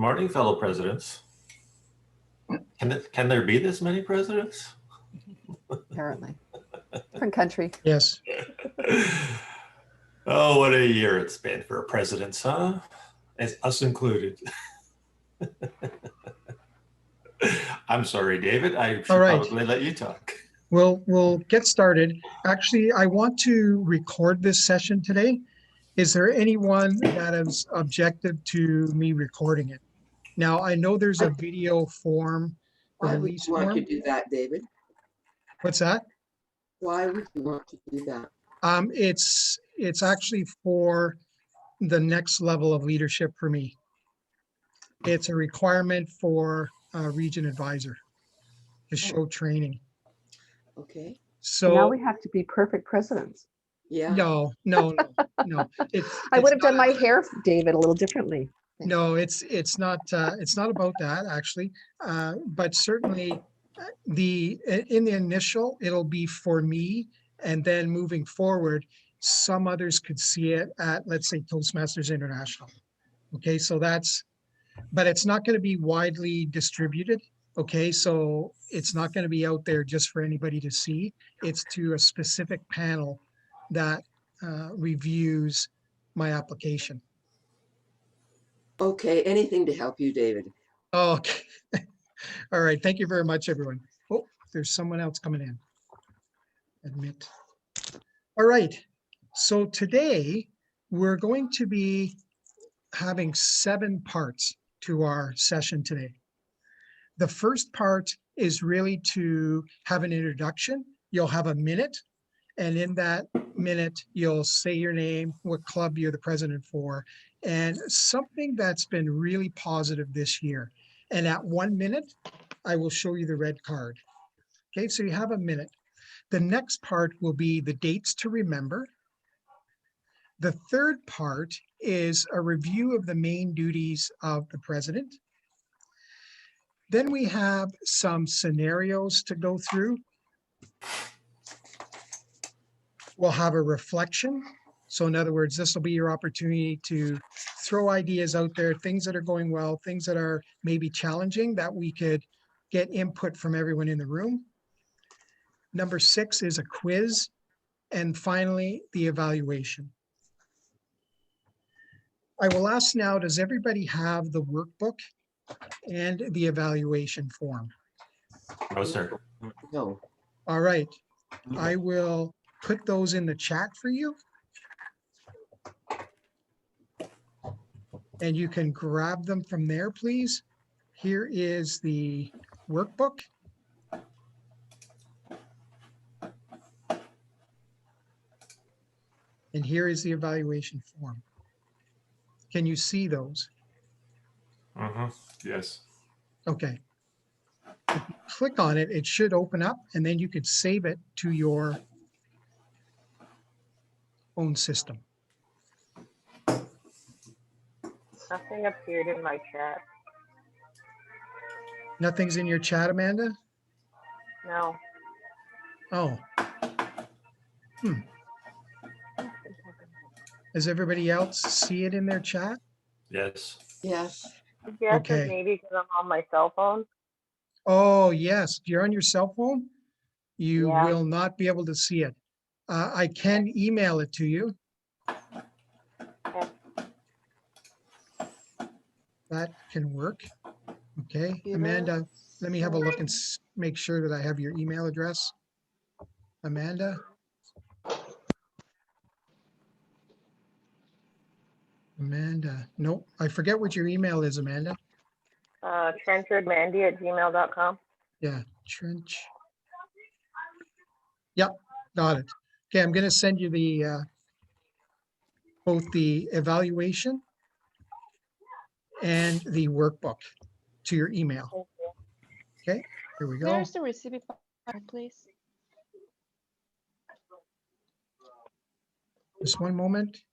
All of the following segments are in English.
Morning, fellow presidents. Can there be this many presidents? Apparently. Different country. Yes. Oh, what a year it's been for presidents, huh? As us included. I'm sorry, David. I should probably let you talk. We'll get started. Actually, I want to record this session today. Is there anyone that is objective to me recording it? Now, I know there's a video form, a Why would release you want to form. do that, David? What's that? Why would you want to do that? It's actually for the next level of leadership for me. It's a requirement for a region advisor to show training. Okay. So now we have to be perfect presidents. Yeah. no. I would have done my hair, David, a little differently. No, it's not about that actually, but certainly in the initial it'll be for me, and then moving forward, some others could see it at, let's say, Toastmasters International. Okay, so but it's not going to be widely distributed. Okay, so it's not going to be out there just for anybody to see. It's to a specific panel that reviews my application. Okay. Anything to help you, David. Okay. All right. Thank you very much, everyone. Oh, there's someone else coming in. Admit. All right. So today we're going to be having 7 parts to our session today. The first part is really to have an introduction. You'll have a minute, and in that minute, you'll say your name, what club you're the president for, and something that's been really positive this year. And at 1 minute, I will show you the red card. Okay, so you have a minute. The next part will be the dates to remember. The third part is a review of the main duties of the president. Then we have some scenarios to go through. We'll have a reflection. So in other words, this will be your opportunity to throw ideas out there, things that are going well, things that are maybe challenging that we could get input from everyone in the room. Number 6 is a quiz. And finally, the evaluation. I will ask now, does everybody have the workbook and the evaluation form? No, sir. No. All right. I will put those in the chat for you. And you can grab them from there, please. Here is the workbook. And here is the evaluation form. Can you see those? Yes. Okay. If you click on it, it should open up, and then you could save it to your own system. Nothing appeared in my chat. Nothing's in your chat, Amanda? No. Oh. Does everybody else see it in their chat? Yes. Yes. Yes, Okay. maybe because I'm on my cell phone. Oh, yes. If you're on your cell phone, you Yeah. will not be able to see it. I can email it to you. Okay. That can work. Okay, You know, Amanda, let me have a look and make sure that I have your email address. Amanda? Amanda, nope, I forget what your email is, Amanda. Trenchardmandy@gmail.com. Yeah, Trench. Yep, got it. Okay, I'm going to send you the both the evaluation and the workbook to your email. Thank you. Okay, here we go. Where's the receipt part, please? Just one moment.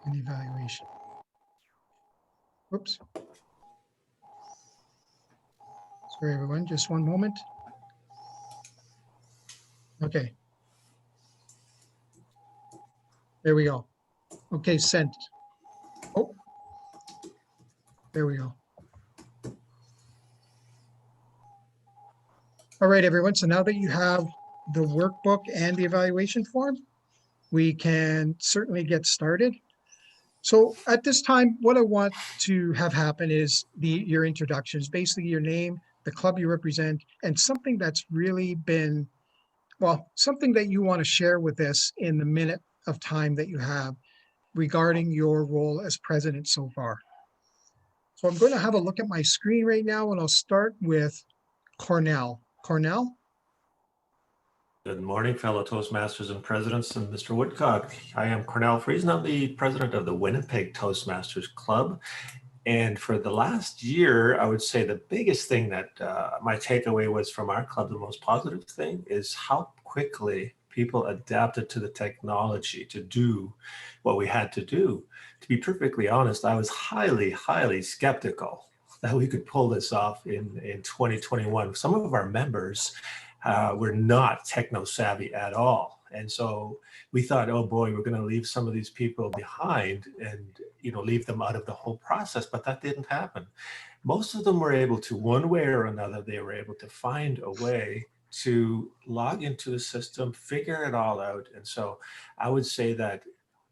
And evaluation. Whoops. Sorry, everyone, just one moment. Okay. There we go. Okay, sent. There we go. All right, everyone. So now that you have the workbook and the evaluation form, we can certainly get started. So at this time, what I want to have happen is your introductions, basically your name, the club you represent, and something that's really been, well, something that you want to share with us in the minute of time that you have regarding your role as president so far. So I'm going to have a look at my screen right now, and I'll start with Cornell. Cornell? Good morning, fellow Toastmasters and presidents and Mr. Woodcock. I am Cornell Friesen. I'm the president of the Winnipeg Toastmasters Club. And for the last year, I would say the biggest thing that my takeaway was from our club, the most positive thing, is how quickly people adapted to the technology to do what we had to do. To be perfectly honest, I was highly, highly skeptical that we could pull this off in 2021. Some of our members were not techno savvy at all. And so we thought, oh boy, we're going to leave some of these people behind and, leave them out of the whole process. But that didn't happen. Most of them were able to, one way or another, they were able to find a way to log into the system, figure it all out. And so I would say that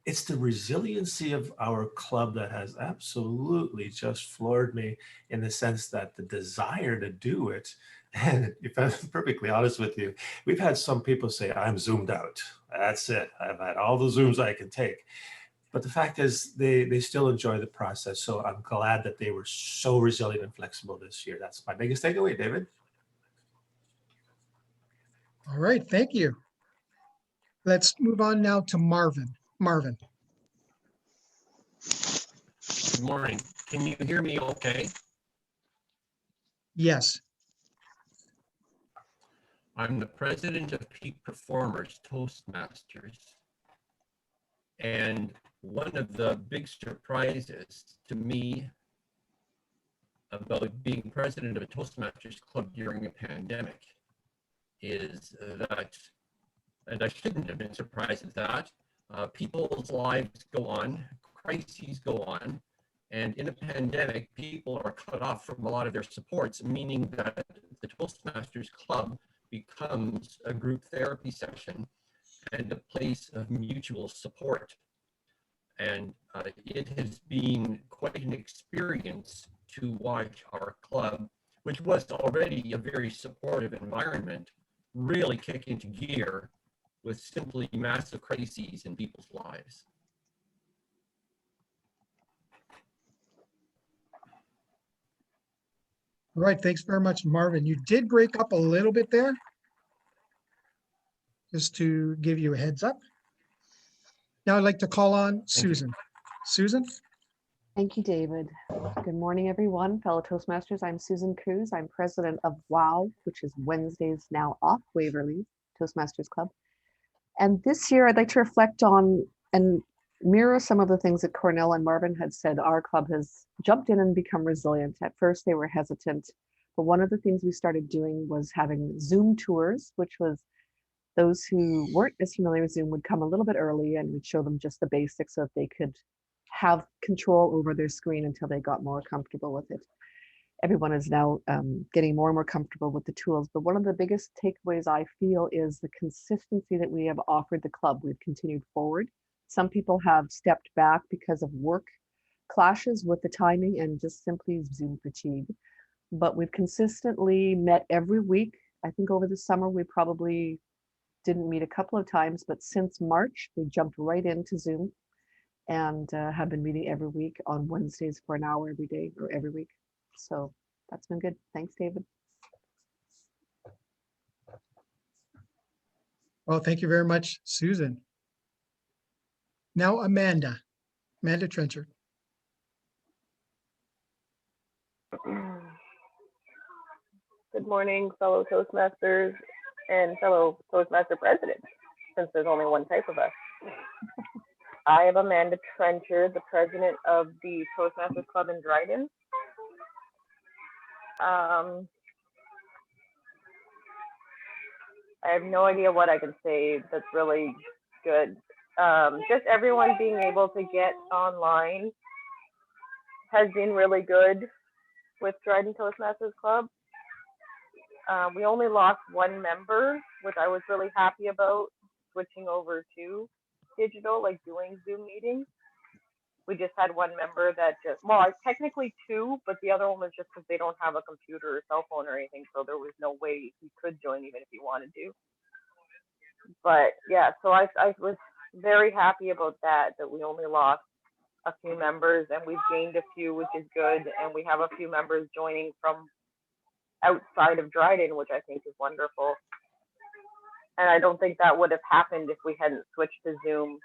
it's the resiliency of our club that has absolutely just floored me, in the sense that the desire to do it. And if I'm perfectly honest with you, we've had some people say, I'm zoomed out. That's it. I've had all the Zooms I can take. But the fact is, they still enjoy the process. So I'm glad that they were so resilient and flexible this year. That's my biggest takeaway, David. All right, thank you. Let's move on now to Marvin. Marvin. Good morning. Can you hear me okay? Yes. I'm the president of Peak Performers Toastmasters. And one of the big surprises to me about being president of a Toastmasters club during a pandemic is that, and I shouldn't have been surprised at that, people's lives go on, crises go on, and in a pandemic, people are cut off from a lot of their supports, meaning that the Toastmasters Club becomes a group therapy session and a place of mutual support. And it has been quite an experience to watch our club, which was already a very supportive environment, really kick into gear with simply massive crises in people's lives. All right, thanks very much, Marvin. You did break up a little bit there, just to give you a heads up. Now I'd like to call on Susan. Susan? Thank you, David. Good morning, everyone. Fellow Toastmasters, I'm Susan Cruz. I'm president of WOW, which is Wednesdays Now Off Waverly Toastmasters Club. And this year I'd like to reflect on and mirror some of the things that Cornell and Marvin had said. Our club has jumped in and become resilient. At first they were hesitant, but one of the things we started doing was having Zoom tours, which was those who weren't as familiar with Zoom would come a little bit early, and we'd show them just the basics so that they could have control over their screen until they got more comfortable with it. Everyone is now getting more and more comfortable with the tools, but one of the biggest takeaways I feel is the consistency that we have offered the club. We've continued forward. Some people have stepped back because of work clashes with the timing and just simply Zoom fatigue, but we've consistently met every week. I think over the summer we probably didn't meet a couple of times, but since March we jumped right into Zoom and have been meeting every week on Wednesdays for an hour every day or every week. So that's been good. Thanks, David. Well, thank you very much, Susan. Now, Amanda Trenchard. Good morning, fellow Toastmasters and fellow Toastmaster presidents, since there's only one type of us. I am Amanda Trenchard, the president of the Toastmasters Club in Dryden. I have no idea what I can say that's really good. Just everyone being able to get online has been really good with Dryden Toastmasters Club. We only lost one member, which I was really happy about, switching over to digital, like doing Zoom meetings. We just had one member that technically two, but the other one was just because they don't have a computer or cell phone or anything, so there was no way he could join even if he wanted to. But yeah, so I was very happy about that we only lost a few members and we've gained a few, which is good. And we have a few members joining from outside of Dryden, which I think is wonderful. And I don't think that would have happened if we hadn't switched to Zoom.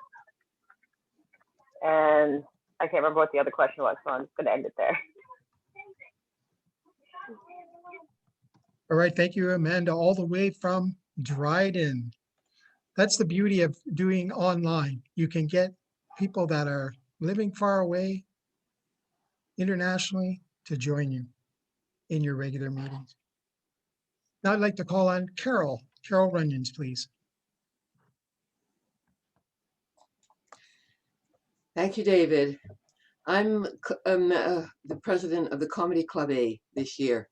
And I can't remember what the other question was, so I'm just going to end it there. All right, thank you, Amanda, all the way from Dryden. That's the beauty of doing online. You can get people that are living far away internationally to join you in your regular meetings. Now I'd like to call on Carol Runyons, please. Thank you, David. I'm the president of the Comedy Club A this year.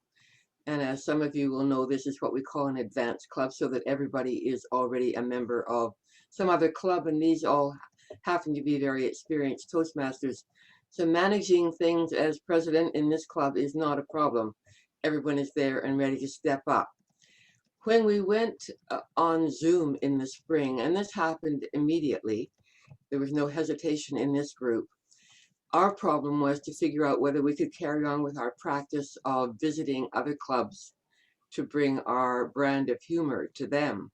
And as some of you will know, this is what we call an advanced club, so that everybody is already a member of some other club, and these all happen to be very experienced Toastmasters. So managing things as president in this club is not a problem. Everyone is there and ready to step up. When we went on Zoom in the spring, and this happened immediately, there was no hesitation in this group. Our problem was to figure out whether we could carry on with our practice of visiting other clubs to bring our brand of humor to them.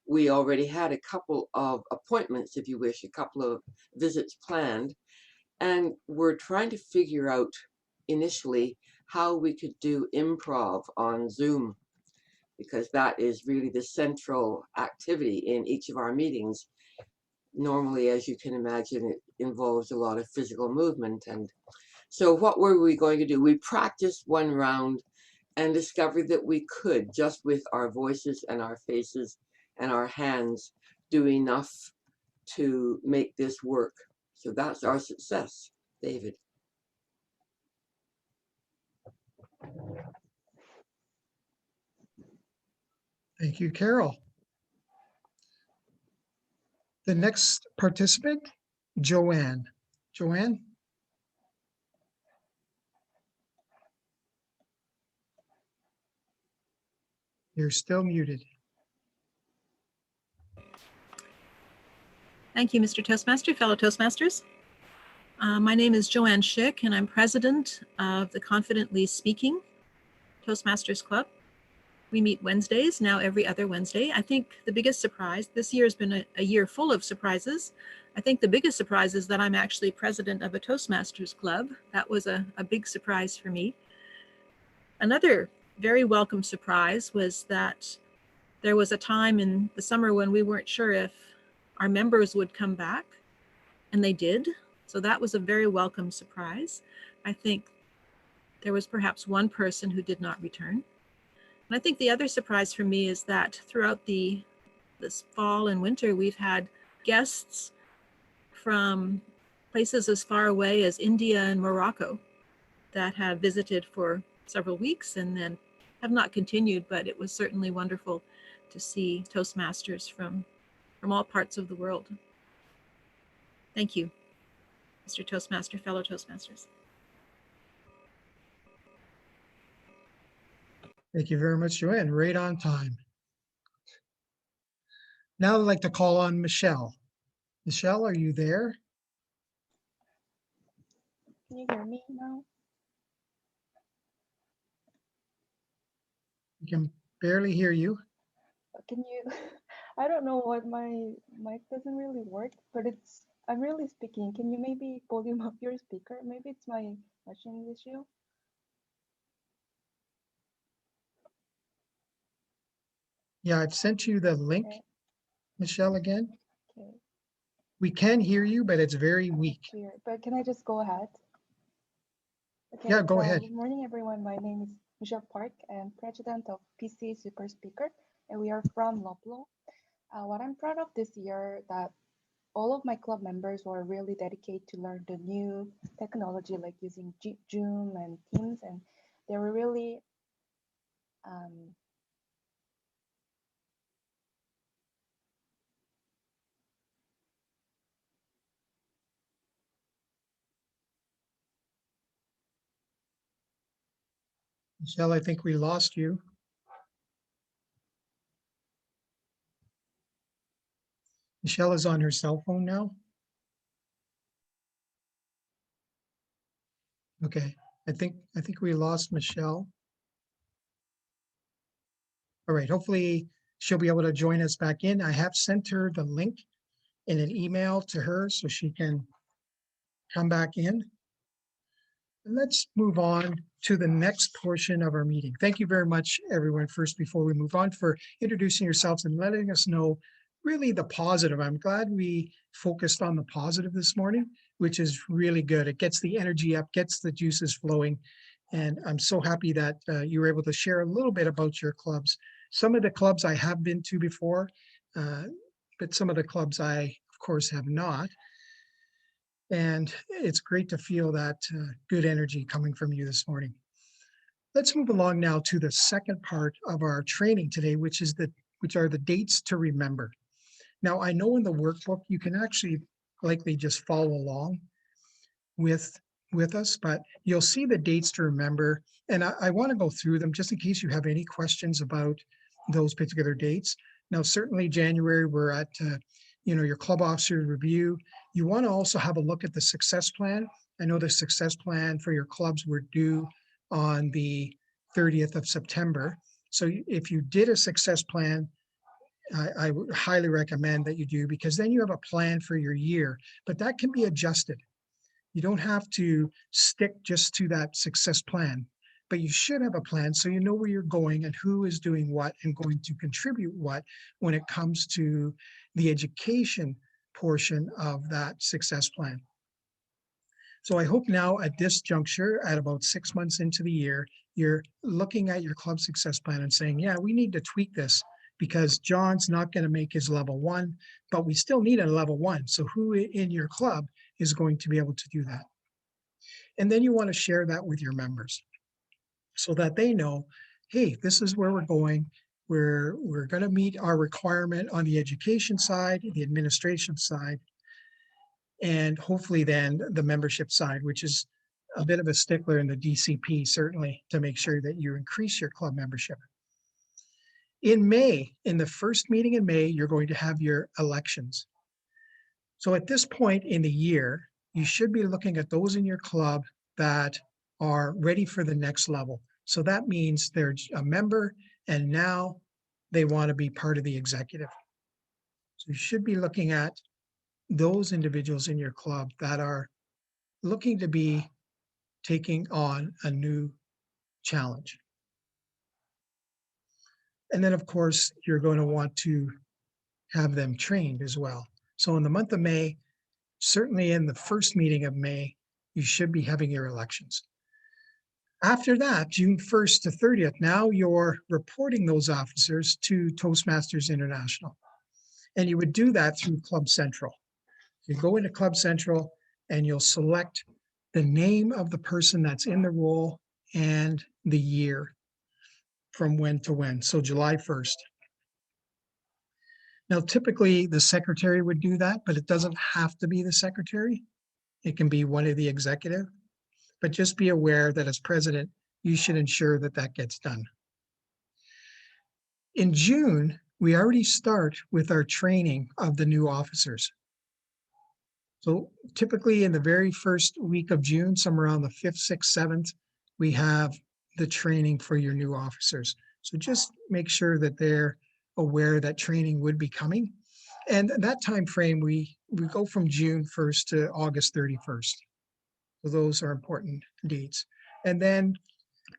We already had a couple of appointments, if you wish, a couple of visits planned, and we're trying to figure out initially how we could do improv on Zoom, because that is really the central activity in each of our meetings. Normally, as you can imagine, it involves a lot of physical movement. And so what were we going to do? We practiced one round and discovered that we could, just with our voices and our faces and our hands, do enough to make this work. So that's our success, David. Thank you, Carol. The next participant, Joanne. Joanne? You're still muted. Thank you, Mr. Toastmaster, fellow Toastmasters. My name is Joanne Schick, and I'm president of the Confidently Speaking Toastmasters Club. We meet Wednesdays, now every other Wednesday. I think the biggest surprise, this year has been a year full of surprises. I think the biggest surprise is that I'm actually president of a Toastmasters Club. That was a big surprise for me. Another very welcome surprise was that there was a time in the summer when we weren't sure if our members would come back, and they did. So that was a very welcome surprise. I think there was perhaps one person who did not return. And I think the other surprise for me is that throughout this fall and winter, we've had guests from places as far away as India and Morocco that have visited for several weeks and then have not continued, but it was certainly wonderful to see Toastmasters from all parts of the world. Thank you, Mr. Toastmaster, fellow Toastmasters. Thank you very much, Joanne. Right on time. Now I'd like to call on Michelle. Michelle, are you there? Can you hear me now? We can barely hear you. Can you? I don't know what my mic doesn't really work, but I'm really speaking. Can you maybe volume up your speaker? Maybe it's my machine issue. Yeah, I've sent you the link, Okay. Michelle, again. Okay. We can hear you, but it's very weak. Weird. But can I just go ahead? Okay. Yeah, go ahead. Good morning, everyone. My name is Michelle Park. I'm president of PC Super Speaker, and we are from Loblaw. What I'm proud of this year that all of my club members were really dedicated to learn the new technology like using Zoom and Teams, and they were really Michelle, I think we lost you. Michelle is on her cell phone now. Okay, I think we lost Michelle. All right, hopefully she'll be able to join us back in. I have sent her the link in an email to her so she can come back in. And let's move on to the next portion of our meeting. Thank you very much, everyone, first, before we move on, for introducing yourselves and letting us know really the positive. I'm glad we focused on the positive this morning, which is really good. It gets the energy up, gets the juices flowing. And I'm so happy that you were able to share a little bit about your clubs. Some of the clubs I have been to before, but some of the clubs I, of course, have not. And it's great to feel that good energy coming from you this morning. Let's move along now to the second part of our training today, which are the dates to remember. Now, I know in the workbook, you can actually likely just follow along with us, but you'll see the dates to remember. And I want to go through them just in case you have any questions about those particular dates. Now, certainly January, we're at your club officer review. You want to also have a look at the success plan. I know the success plan for your clubs were due on the 30th of September. So if you did a success plan, I would highly recommend that you do, because then you have a plan for your year, but that can be adjusted. You don't have to stick just to that success plan, but you should have a plan so you know where you're going and who is doing what and going to contribute what when it comes to the education portion of that success plan. So I hope now at this juncture, at about 6 months into the year, you're looking at your club success plan and saying, yeah, we need to tweak this because John's not going to make his level 1, but we still need a level 1. So who in your club is going to be able to do that? And then you want to share that with your members so that they know, hey, this is where we're going. We're going to meet our requirement on the education side, the administration side, and hopefully then the membership side, which is a bit of a stickler in the DCP, certainly, to make sure that you increase your club membership. In May, in the first meeting in May, you're going to have your elections. So at this point in the year, you should be looking at those in your club that are ready for the next level. So that means they're a member and now they want to be part of the executive. So you should be looking at those individuals in your club that are looking to be taking on a new challenge. And then, of course, you're going to want to have them trained as well. So in the month of May, certainly in the first meeting of May, you should be having your elections. After that, June 1st to 30th, now you're reporting those officers to Toastmasters International. And you would do that through Club Central. You go into Club Central and you'll select the name of the person that's in the role and the year from when to when. So July 1st. Now, typically the secretary would do that, but it doesn't have to be the secretary. It can be one of the executive, but just be aware that as president, you should ensure that that gets done. In June, we already start with our training of the new officers. So typically in the very first week of June, somewhere around the 5th, 6th, 7th, we have the training for your new officers. So just make sure that they're aware that training would be coming. And that time frame, we go from June 1st to August 31st. So those are important dates. And then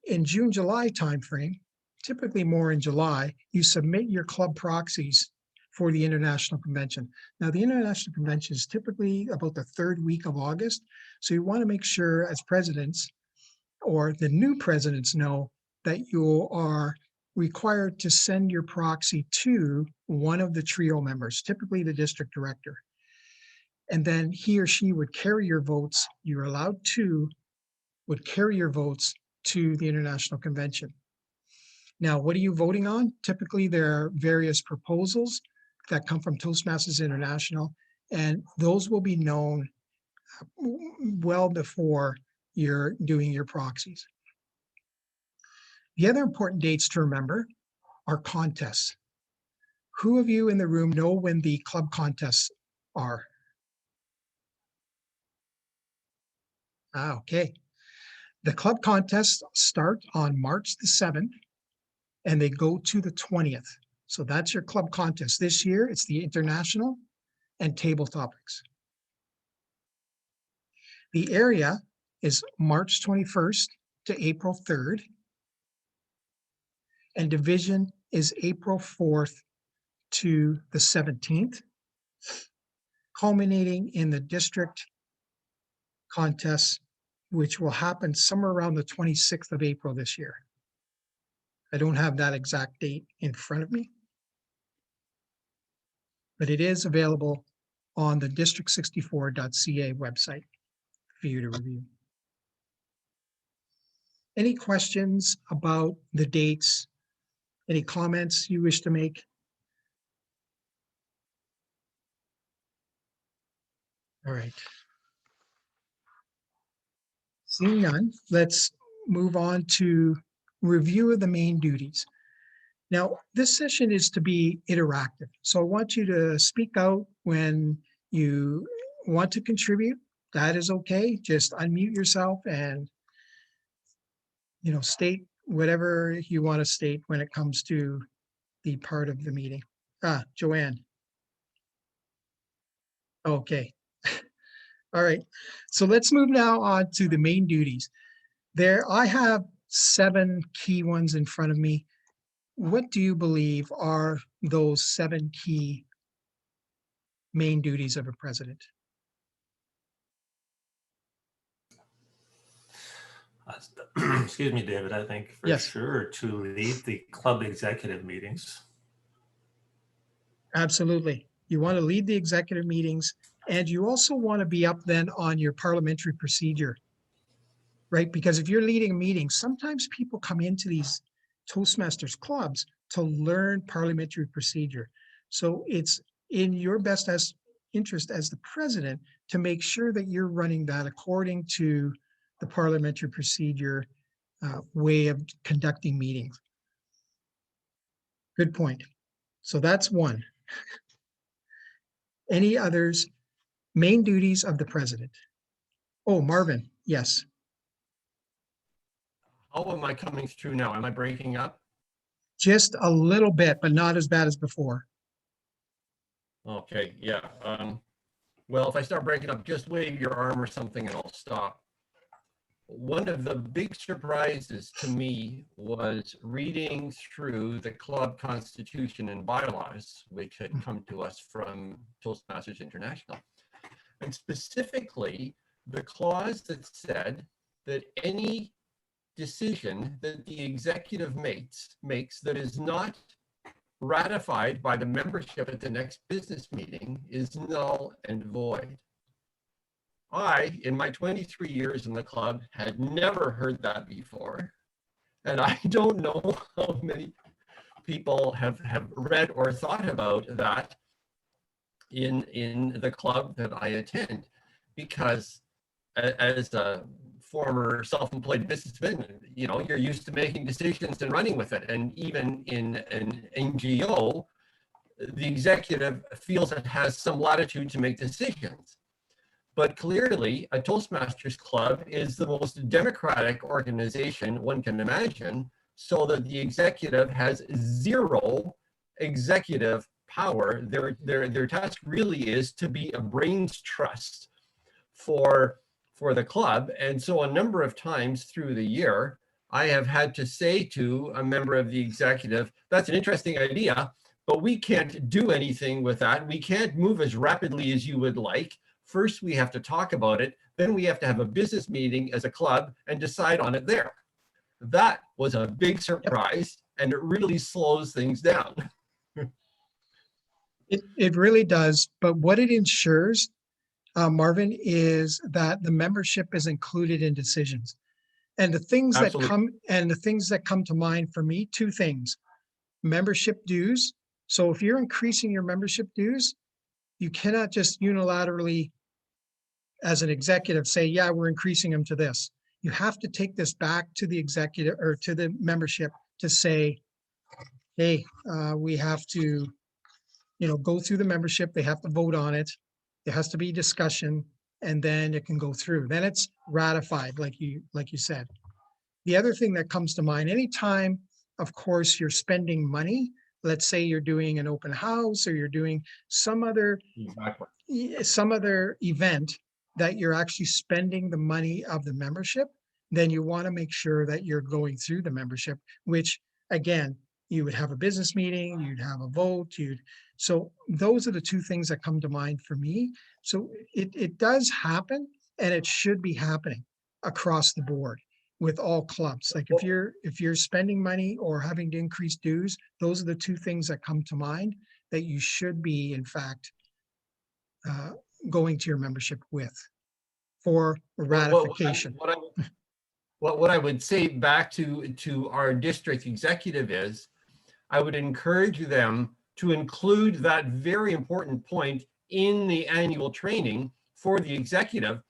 in June, July timeframe, typically more in July, you submit your club proxies for the International Convention. Now, the International Convention is typically about the 3rd week of August. So you want to make sure as presidents or the new presidents know that you are required to send your proxy to one of the trio members, typically the district director. And then he or she would carry your votes. You're allowed to, would carry your votes to the International Convention. Now, what are you voting on? Typically, there are various proposals that come from Toastmasters International, and those will be known well before you're doing your proxies. The other important dates to remember are contests. Who of you in the room know when the club contests are? Okay. The club contests start on March the 7th and they go to the 20th. So that's your club contest. This year, it's the international and table topics. The area is March 21st to April 3rd. And division is April 4th to the 17th, culminating in the district contest, which will happen somewhere around the 26th of April this year. I don't have that exact date in front of me, but it is available on the district64.ca website for you to review. Any questions about the dates? Any comments you wish to make? All right. Seeing none, let's move on to review of the main duties. Now, this session is to be interactive. So I want you to speak out when you want to contribute. That is okay. Just unmute yourself and, state whatever you want to state when it comes to the part of the meeting. Joanne. Okay. All right. So let's move now on to the main duties. I have 7 key ones in front of me. What do you believe are those 7 key main duties of a president? Excuse me, David, I think for Yes. sure to lead the club executive meetings. Absolutely. You want to lead the executive meetings, and you also want to be up then on your parliamentary procedure, right? Because if you're leading a meeting, sometimes people come into these Toastmasters clubs to learn parliamentary procedure. So it's in your best interest as the president to make sure that you're running that according to the parliamentary procedure way of conducting meetings. Good point. So that's one. Any others? Main duties of the president. Oh, Marvin, yes. How am I coming through now? Am I breaking up? Just a little bit, but not as bad as before. Okay, yeah. Well, if I start breaking up, just wave your arm or something and I'll stop. One of the big surprises to me was reading through the club constitution and bylaws, which had come to us from Toastmasters International. And specifically, the clause that said that any decision that the executive makes that is not ratified by the membership at the next business meeting is null and void. I, in my 23 years in the club, had never heard that before. And I don't know how many people have read or thought about that in the club that I attend, because as a former self-employed businessman, you're used to making decisions and running with it. And even in an NGO, the executive feels it has some latitude to make decisions. But clearly, a Toastmasters club is the most democratic organization one can imagine, so that the executive has zero executive power. Their task really is to be a brains trust for the club. And so a number of times through the year, I have had to say to a member of the executive, that's an interesting idea, but we can't do anything with that. We can't move as rapidly as you would like. First, we have to talk about it. Then we have to have a business meeting as a club and decide on it there. That was a big surprise, and it really slows things down. It really does. But what it ensures Marvin, is that the membership is included in decisions. And the things Absolutely. that come to mind for me, two things: membership dues. So if you're increasing your membership dues, you cannot just unilaterally, as an executive, say, yeah, we're increasing them to this. You have to take this back to the executive or to the membership to say, hey, we have to, go through the membership. They have to vote on it. There has to be discussion, and then it can go through. Then it's ratified, like you said. The other thing that comes to mind, anytime, of course, you're spending money, let's say you're doing an open house or you're doing some other event that you're actually spending the money of the membership, then you want to make sure that you're going through the membership, which again, you would have a business meeting, you'd have a vote, so those are the two things that come to mind for me. So it does happen, and it should be happening across the board with all clubs. Like if you're spending money or having to increase dues, those are the two things that come to mind that you should be, in fact, going to your membership with for ratification. What I would say back to our district executive is, I would encourage them to include that very important point in the annual training for the executive,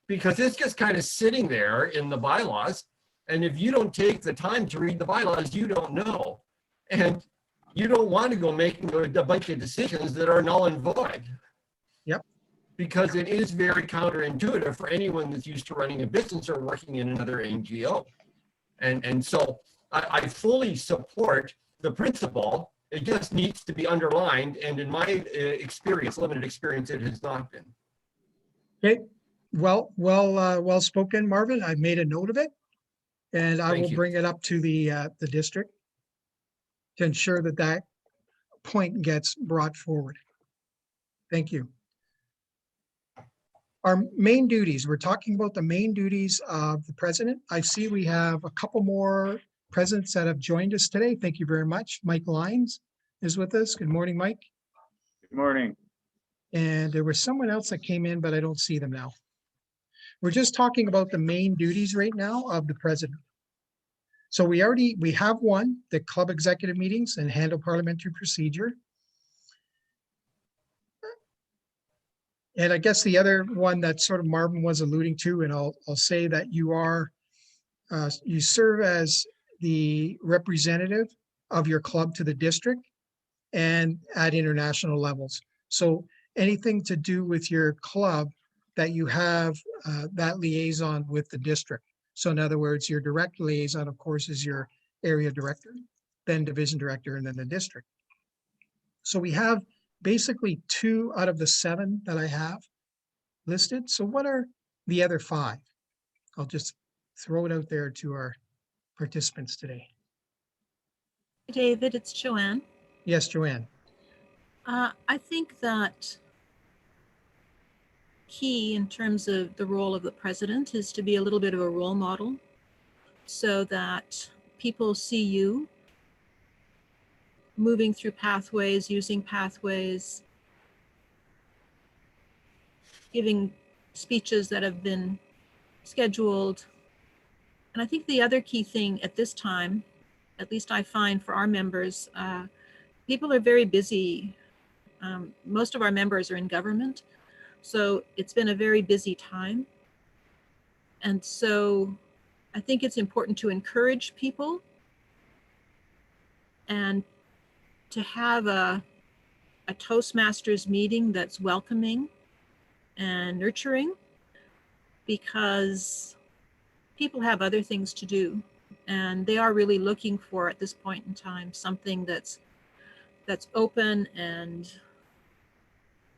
because it's just kind of sitting there in the bylaws. And if you don't take the time to read the bylaws, you don't know. And you don't want to go making a bunch of decisions that are null and void. Yep. Because it is very counterintuitive for anyone that's used to running a business or working in another NGO. And so I fully support the principle. It just needs to be underlined. And in my experience, limited experience, it has not been. Okay. Well spoken, Marvin. I've made a note of it, and I will bring it up to the district to ensure that that point gets brought forward. Thank you. Our main duties, we're talking about the main duties of the president. I see we have a couple more presidents that have joined us today. Thank you very much. Mike Lyons is with us. Good morning, Mike. Good morning. And there was someone else that came in, but I don't see them now. We're just talking about the main duties right now of the president. So we have one, the club executive meetings and handle parliamentary procedure. And I guess the other one that sort of Marvin was alluding to, and I'll say that you serve as the representative of your club to the district and at international levels. So anything to do with your club that you have that liaison with the district. So in other words, your direct liaison, of course, is your area director, then division director, and then the district. So we have basically 2 out of the 7 that I have listed. So what are the other 5? I'll just throw it out there to our participants today. David, it's Joanne. Yes, Joanne. I think that key in terms of the role of the president is to be a little bit of a role model so that people see you moving through pathways, using pathways, giving speeches that have been scheduled. And I think the other key thing at this time, at least I find for our members, people are very busy. Most of our members are in government, so it's been a very busy time. And so I think it's important to encourage people and to have a Toastmasters meeting that's welcoming and nurturing, because people have other things to do, and they are really looking for, at this point in time, something that's open and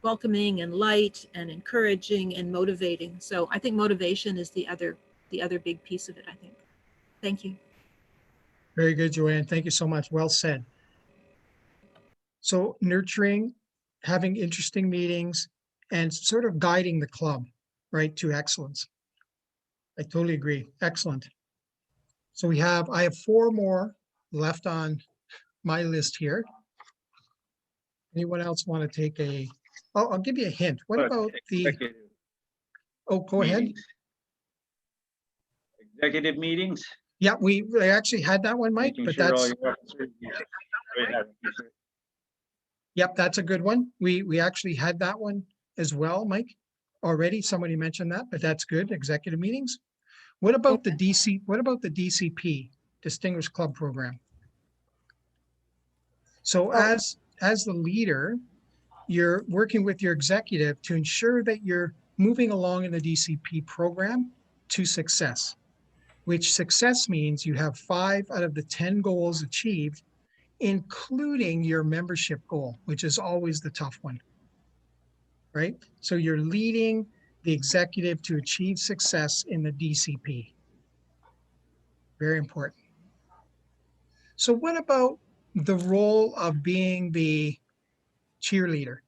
welcoming and light and encouraging and motivating. So I think motivation is the other big piece of it, I think. Thank you. Very good, Joanne. Thank you so much. Well said. So nurturing, having interesting meetings, and sort of guiding the club, right, to excellence. I totally agree. Excellent. So I have 4 more left on my list here. Anyone else want to take I'll give you a hint. What about the Oh, go ahead. meetings. Executive meetings, Yeah, we actually had that one, Mike, making but sure all that's, your officers. Go ahead. yep, that's a good one. We actually had that one as well, Mike. Already, somebody mentioned that, but that's good, executive meetings. What about the what about the DCP, Distinguished Club Program? So Oh. as the leader, you're working with your executive to ensure that you're moving along in the DCP program to success, which success means you have 5 out of the 10 goals achieved, including your membership goal, which is always the tough one, right? So you're leading the executive to achieve success in the DCP. Very important. So what about the role of being the cheerleader?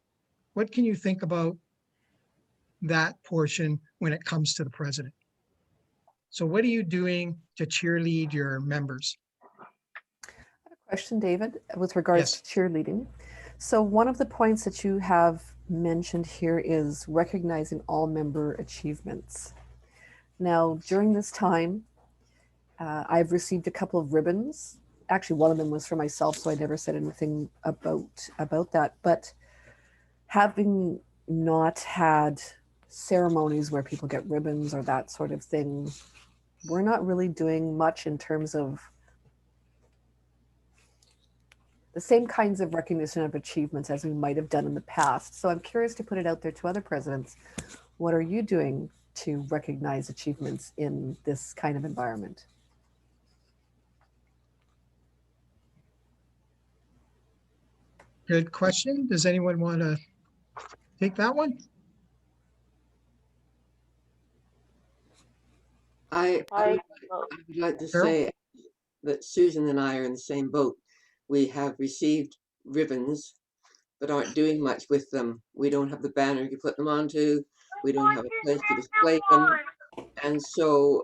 What can you think about that portion when it comes to the president? So what are you doing to cheerlead your members? Question, David, with regards Yes. to cheerleading. So one of the points that you have mentioned here is recognizing all member achievements. Now, during this time, I've received a couple of ribbons. Actually, one of them was for myself, so I never said anything about that. But having not had ceremonies where people get ribbons or that sort of thing, we're not really doing much in terms of the same kinds of recognition of achievements as we might have done in the past. So I'm curious to put it out there to other presidents. What are you doing to recognize achievements in this kind of environment? Good question. Does anyone want to take that one? I would like to Carol? say that Susan and I are in the same boat. We have received ribbons, but aren't doing much with them. We don't have the banner you put them onto. We don't have a place to display them. And so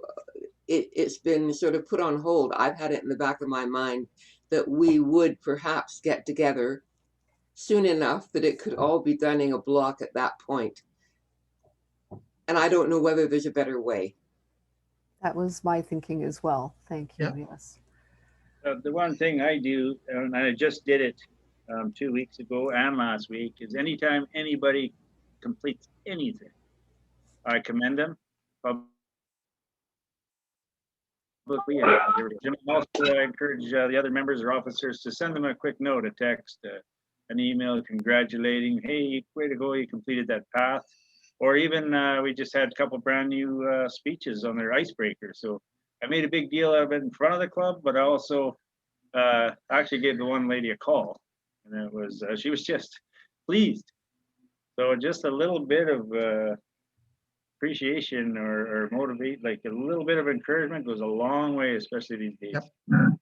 it's been sort of put on hold. I've had it in the back of my mind that we would perhaps get together soon enough that it could all be done in a block at that point. And I don't know whether there's a better way. That was my thinking as well. Thank you. Yeah. Yes. The one thing I do, and I just did it 2 weeks ago and last week, is anytime anybody completes anything, I commend them publicly. And also, I encourage the other members or officers to send them a quick note, a text, an email congratulating, hey, way to go, you completed that path. Or even we just had a couple brand new speeches on their icebreaker. So I made a big deal of it in front of the club, but I also actually gave the one lady a call, and it was she was just pleased. So just a little bit of appreciation or motivate, like a little bit of encouragement goes a long way, especially these days. Yep.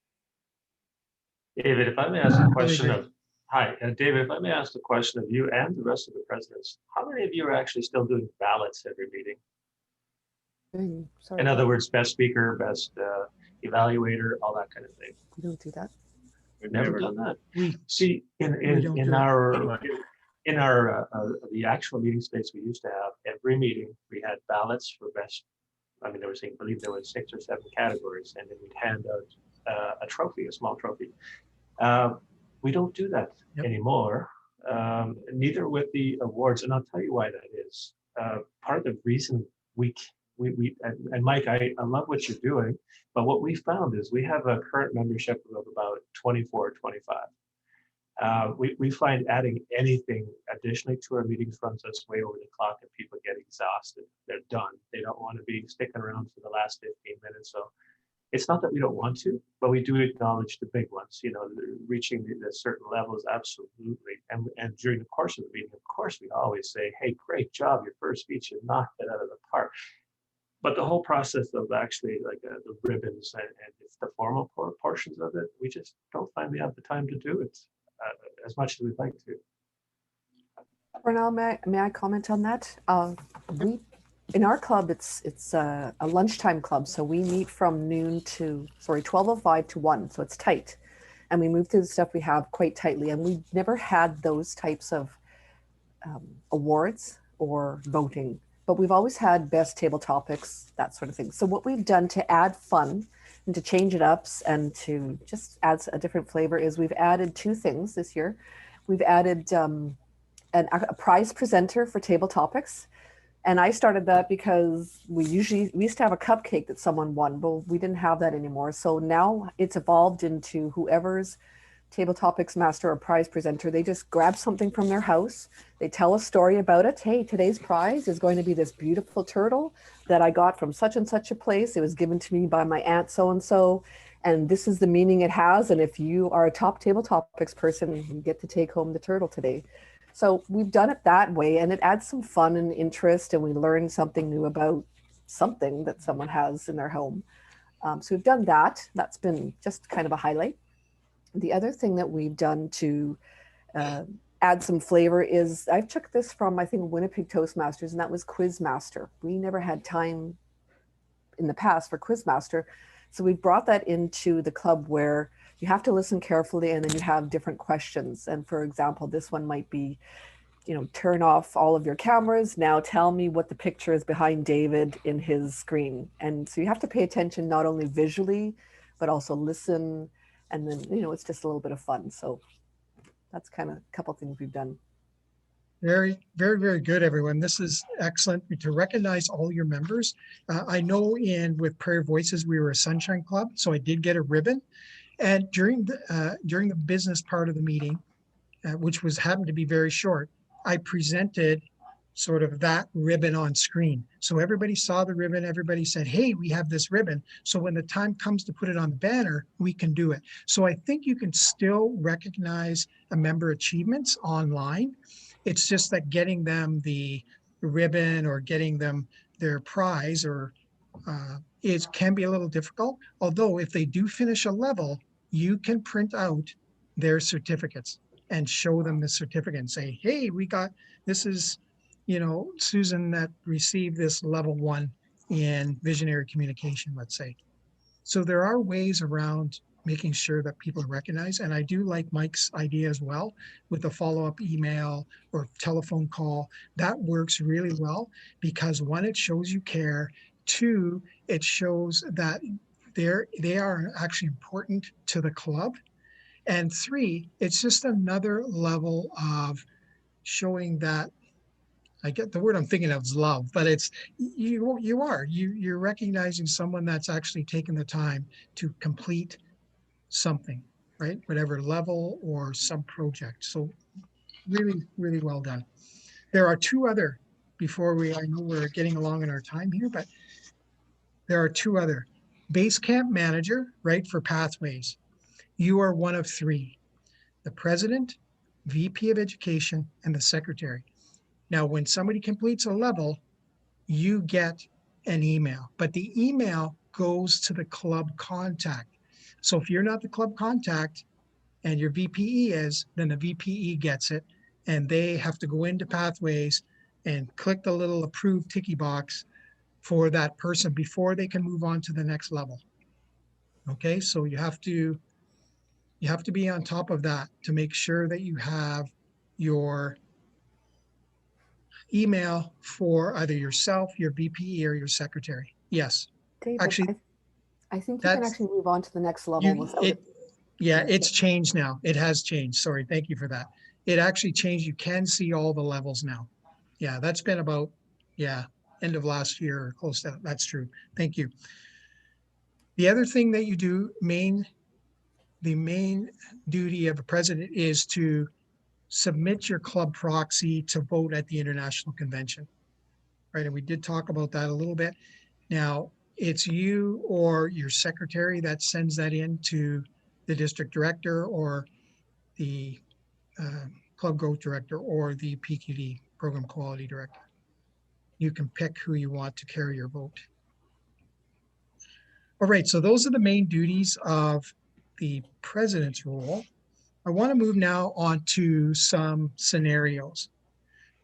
David, if I may ask a question agree. of, hi, David, if I may ask a question of you and the rest of the presidents, how many of you are actually still doing ballots every meeting? Sorry, In other words, best speaker, best evaluator, all that kind of thing. we don't do that. We've never done that. We See, don't do in it. our the actual meeting space we used to have, every meeting we had ballots for best. I mean, I believe there were 6 or 7 categories, and then we'd hand out a trophy, a small trophy. We don't do that anymore. Neither with the awards, and I'll tell you why that is. Part of the reason we and Mike, I love what you're doing, but what we found is we have a current membership of about 24, 25. We find adding anything additionally to our meetings runs us way over the clock, and people get exhausted. They're done. They don't want to be sticking around for the last 15 minutes. So it's not that we don't want to, but we do acknowledge the big ones. You know, reaching the certain levels, absolutely. And during the course of the meeting, of course, we always say, "Hey, great job! Your first speech, you knocked it out of the park." But the whole process of actually like the ribbons and it's the formal portions of it, we just don't find we have the time to do it as much as we'd like to. Cornell, may I comment on that? We in our club, it's a lunchtime club, so we meet from 12:05 to 1, so it's tight, and we move through the stuff we have quite tightly, and we never had those types of awards or voting. but we've always had best table topics, that sort of thing. So what we've done to add fun and to change it up and to just add a different flavor is we've added two things this year. We've added a prize presenter for table topics. And I started that because we used to have a cupcake that someone won, but we didn't have that anymore. So now it's evolved into whoever's table topics master or prize presenter, they just grab something from their house, they tell a story about it. Hey, today's prize is going to be this beautiful turtle that I got from such and such a place. It was given to me by my aunt so and so, and this is the meaning it has. And if you are a top table topics person, you get to take home the turtle today. So we've done it that way, and it adds some fun and interest, and we learn something new about something that someone has in their home. So we've done that. That's been just kind of a highlight. The other thing that we've done to add some flavor is I took this from, I think, Winnipeg Toastmasters, and that was Quizmaster. We never had time in the past for Quizmaster. So we brought that into the club where you have to listen carefully and then you have different questions. And for example, this one might be, turn off all of your cameras. Now tell me what the picture is behind David in his screen. And so you have to pay attention not only visually, but also listen. And then, it's just a little bit of fun. So that's kind of a couple things we've done. Very, very, very good, everyone. This is excellent to recognize all your members. I know with Prairie Voices, we were a Sunshine Club, so I did get a ribbon. And during the business part of the meeting, which happened to be very short, I presented sort of that ribbon on screen. So everybody saw the ribbon, everybody said, hey, we have this ribbon. So when the time comes to put it on the banner, we can do it. So I think you can still recognize a member achievements online. It's just that getting them the ribbon or getting them their prize can be a little difficult. Although if they do finish a level, you can print out their certificates and show them the certificate and say, hey, this is, Susan that received this level 1 in visionary communication, let's say. So there are ways around making sure that people are recognized. And I do like Mike's idea as well with a follow-up email or telephone call. That works really well because 1, it shows you care. 2, it shows that they are actually important to the club. And 3, it's just another level of showing that, I get the word I'm thinking of is love, but it's you're recognizing someone that's actually taken the time to complete something, right? Whatever level or sub project. So really, really well done. There are 2 other, I know we're getting along in our time here, but there are 2 other. Base Camp Manager, right, for Pathways. You are one of 3. The President, VP of Education, and the Secretary. Now, when somebody completes a level, you get an email, but the email goes to the club contact. So if you're not the club contact and your VPE is, then the VPE gets it, and they have to go into Pathways and click the little approved ticky box for that person before they can move on to the next level. Okay, so you have to be on top of that to make sure that you have your email for either yourself, your VPE, or your secretary. Yes. David, Actually, I think you can actually move on to the next level. It's changed now. It has changed. Sorry, thank you for that. It actually changed. You can see all the levels now. Yeah, that's been about, end of last year or close to that. That's true. Thank you. The other thing that you do, the main duty of a president is to submit your club proxy to vote at the International Convention, right? And we did talk about that a little bit. Now, it's you or your secretary that sends that in to the district director or the club growth director or the PQD, program quality director. You can pick who you want to carry your vote. All right, so those are the main duties of the president's role. I want to move now on to some scenarios.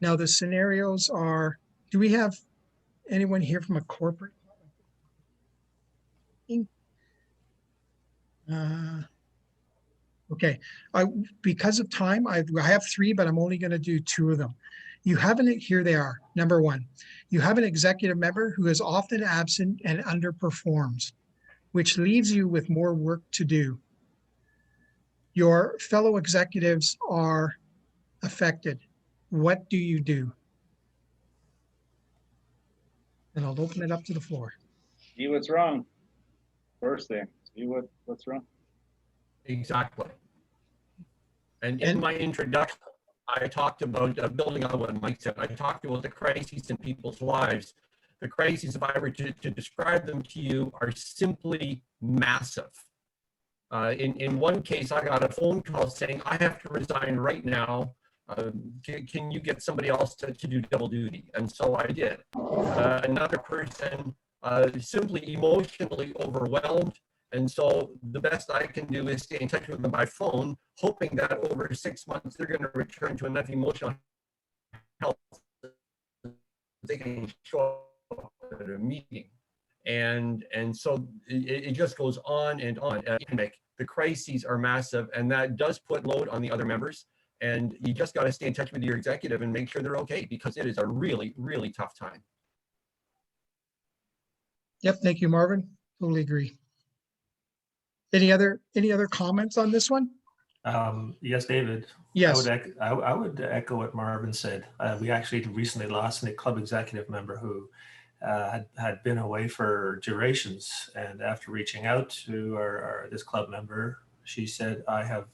Now the scenarios are, do we have anyone here from a corporate? Okay, because of time, I have 3, but I'm only going to do 2 of them. You have an, here they are. Number one, you have an executive member who is often absent and underperforms, which leaves you with more work to do. Your fellow executives are affected. What do you do? And I'll open it up to the floor. See what's wrong. First thing, see what's wrong. Exactly. And in my introduction, I talked about building on what Mike said. I talked about the crises in people's lives. The crises, if I were to describe them to you, are simply massive. In one case, I got a phone call saying, I have to resign right now. Can you get somebody else to do double duty? And so I did. Another person simply emotionally overwhelmed. And so the best I can do is stay in touch with them by phone, hoping that over 6 months, they're going to return to enough emotional health that they can show up at a meeting. And so it just goes on and on. The crises are massive, and that does put load on the other members. And you just got to stay in touch with your executive and make sure they're okay, because it is a really, really tough time. Yep, thank you, Marvin. Totally agree. Any other comments on this one? Yes, David. Yes. I would echo what Marvin said. We actually recently lost a club executive member who had been away for durations, and after reaching out to this club member, she said, I have,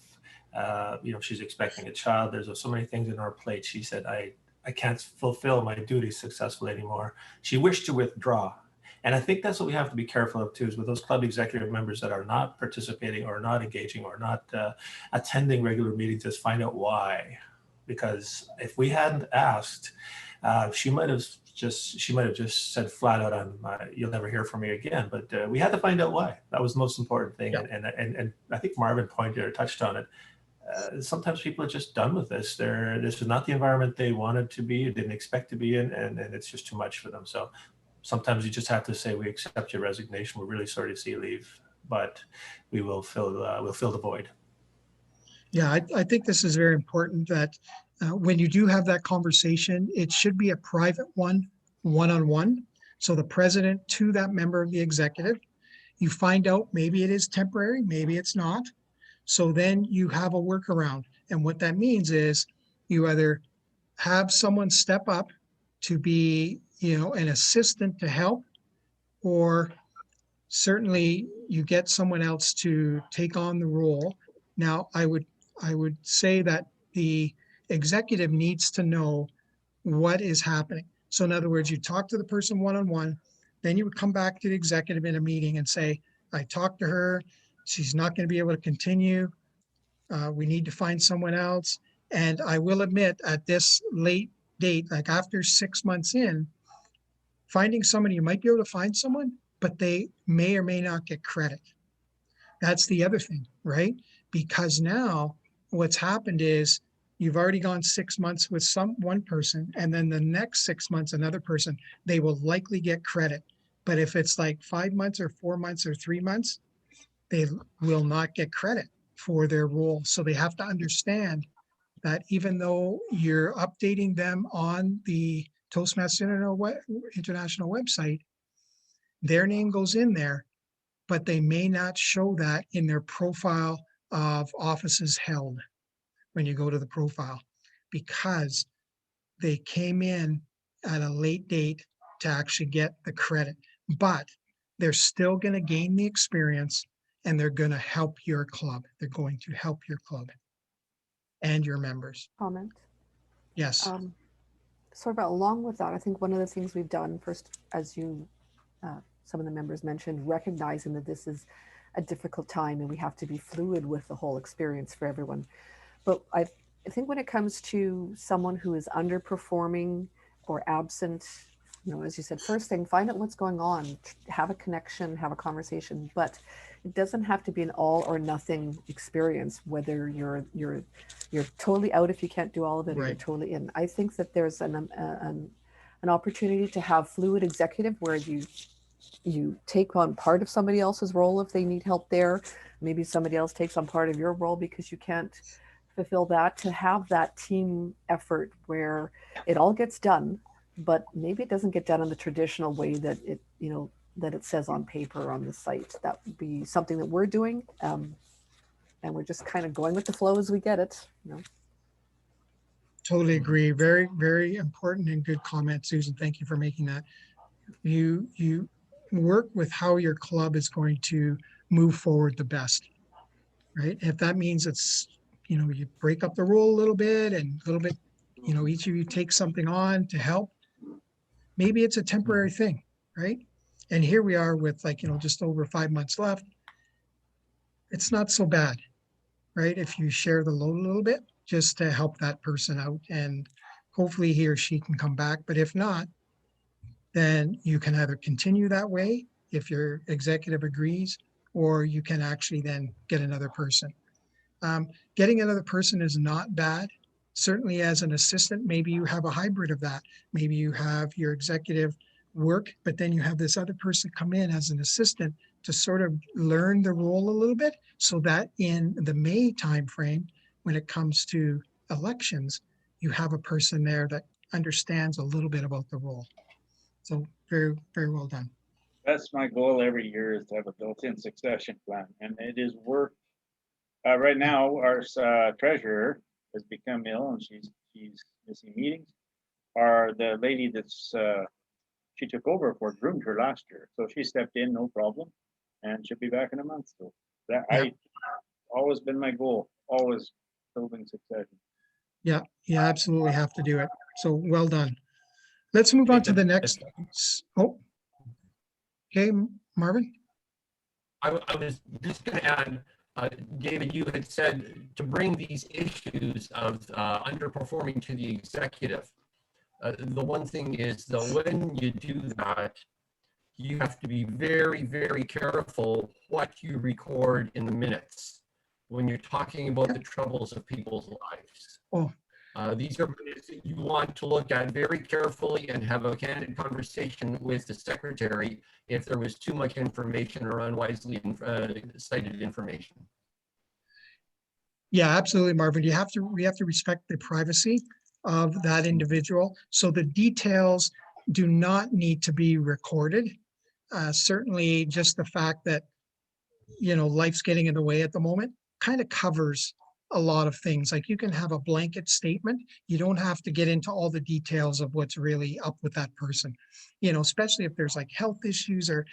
she's expecting a child. There's so many things in our plate. She said, I can't fulfill my duties successfully anymore. She wished to withdraw. And I think that's what we have to be careful of too, is with those club executive members that are not participating or not engaging or not attending regular meetings, just find out why. Because if we hadn't asked, she might have just said flat out, you'll never hear from me again. But we had to find out why. That was the most important thing. Yeah. And I think Marvin pointed or touched on it. Sometimes people are just done with this. This is not the environment they wanted to be, didn't expect to be in, and it's just too much for them. So sometimes you just have to say, we accept your resignation. We're really sorry to see you leave, but we will fill the void. Yeah, I think this is very important that when you do have that conversation, it should be a private one-on-one. So the president to that member of the executive, you find out maybe it is temporary, maybe it's not. So then you have a workaround. And what that means is you either have someone step up to be, an assistant to help, or certainly you get someone else to take on the role. Now, I would say that the executive needs to know what is happening. So in other words, you talk to the person one-on-one, then you would come back to the executive in a meeting and say, I talked to her, she's not going to be able to continue. We need to find someone else. And I will admit, at this late date, like after 6 months in, finding someone, you might be able to find someone, but they may or may not get credit. That's the other thing, right? Because now what's happened is you've already gone 6 months with one person, and then the next 6 months, another person, they will likely get credit. But if it's like 5 months or 4 months or 3 months, they will not get credit for their role. So they have to understand that even though you're updating them on the Toastmasters International website, their name goes in there, but they may not show that in their profile of offices held when you go to the profile, because they came in at a late date to actually get the credit. But they're still going to gain the experience, and they're going to help your club. They're going to help your club and your members. Comment. Yes. Sort of along with that, I think one of the things we've done first, as you, some of the members mentioned, recognizing that this is a difficult time and we have to be fluid with the whole experience for everyone. But I think when it comes to someone who is underperforming or absent, as you said, first thing, find out what's going on, have a connection, have a conversation, but it doesn't have to be an all or nothing experience, whether you're totally out if you can't do all of it, right, or you're totally in. I think that there's an opportunity to have fluid executive where you take on part of somebody else's role if they need help there. Maybe somebody else takes on part of your role because you can't fulfill that, to have that team effort where it all gets done, but maybe it doesn't get done in the traditional way that that it says on paper on the site. That would be something that we're doing, and we're just kind of going with the flow as we get it. Totally agree. Very, very important and good comment, Susan. Thank you for making that. You work with how your club is going to move forward the best, right? If that means it's, you break up the role a little bit and a little bit, each of you take something on to help. Maybe it's a temporary thing, right? And here we are with just over 5 months left. It's not so bad, right? If you share the load a little bit just to help that person out, and hopefully he or she can come back. But if not, then you can either continue that way if your executive agrees, or you can actually then get another person. Getting another person is not bad. Certainly as an assistant, maybe you have a hybrid of that. Maybe you have your executive work, but then you have this other person come in as an assistant to sort of learn the role a little bit, so that in the May timeframe, when it comes to elections, you have a person there that understands a little bit about the role. So very, very well done. That's my goal every year, is to have a built-in succession plan, and it is work. Right now, our treasurer has become ill and she's missing meetings. The lady that's she took over for groomed her last year, so she stepped in, no problem, and she'll be back in a month. So that always been my goal, always building succession. Yeah, you absolutely have to do it. So well done. Let's move on to the next. Oh, okay, Marvin. I was just going to add, David, you had said to bring these issues of underperforming to the executive. The one thing is, though, when you do that, you have to be very, very careful what you record in the minutes when you're talking about the troubles of people's lives. Oh. These are minutes that you want to look at very carefully and have a candid conversation with the secretary if there was too much information or unwisely cited information. Yeah, absolutely, Marvin. We have to respect the privacy of that individual. So the details do not need to be recorded. Certainly just the fact that, life's getting in the way at the moment kind of covers a lot of things. Like, you can have a blanket statement. You don't have to get into all the details of what's really up with that person, especially if there's like health issues, or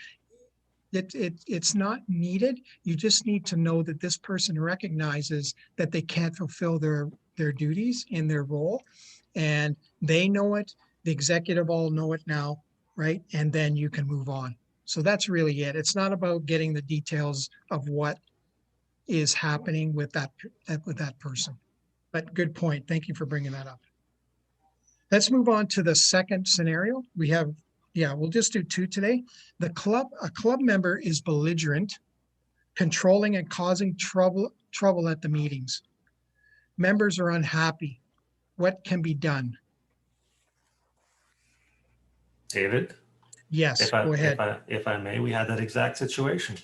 it's not needed. You just need to know that this person recognizes that they can't fulfill their duties in their role, and they know it. The executive all know it now, right? And then you can move on. So that's really it. It's not about getting the details of what is happening with that person. But good point. Thank you for bringing that up. Let's move on to the second scenario. We have, we'll just do two today. A club member is belligerent, controlling and causing trouble at the meetings. Members are unhappy. What can be done? David? Yes, go ahead. If I may, we had that exact situation.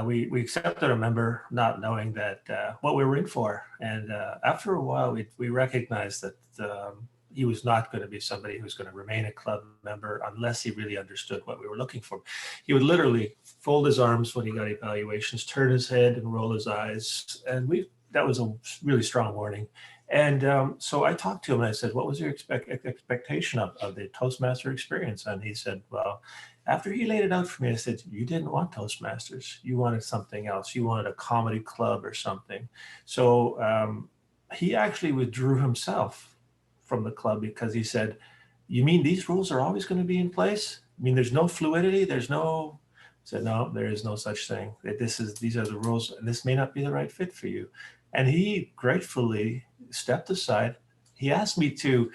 We accepted a member not knowing that what we were in for. And after a while, we recognized that he was not going to be somebody who was going to remain a club member unless he really understood what we were looking for. He would literally fold his arms when he got evaluations, turn his head and roll his eyes. And that was a really strong warning. And so I talked to him and I said, what was your expectation of the Toastmaster experience? And he said, well, after he laid it out for me, I said, you didn't want Toastmasters. You wanted something else. You wanted a comedy club or something. So he actually withdrew himself from the club because he said, you mean these rules are always going to be in place? I mean, there's no fluidity. I said, no, there is no such thing. These are the rules, and this may not be the right fit for you. And he gratefully stepped aside. He asked me to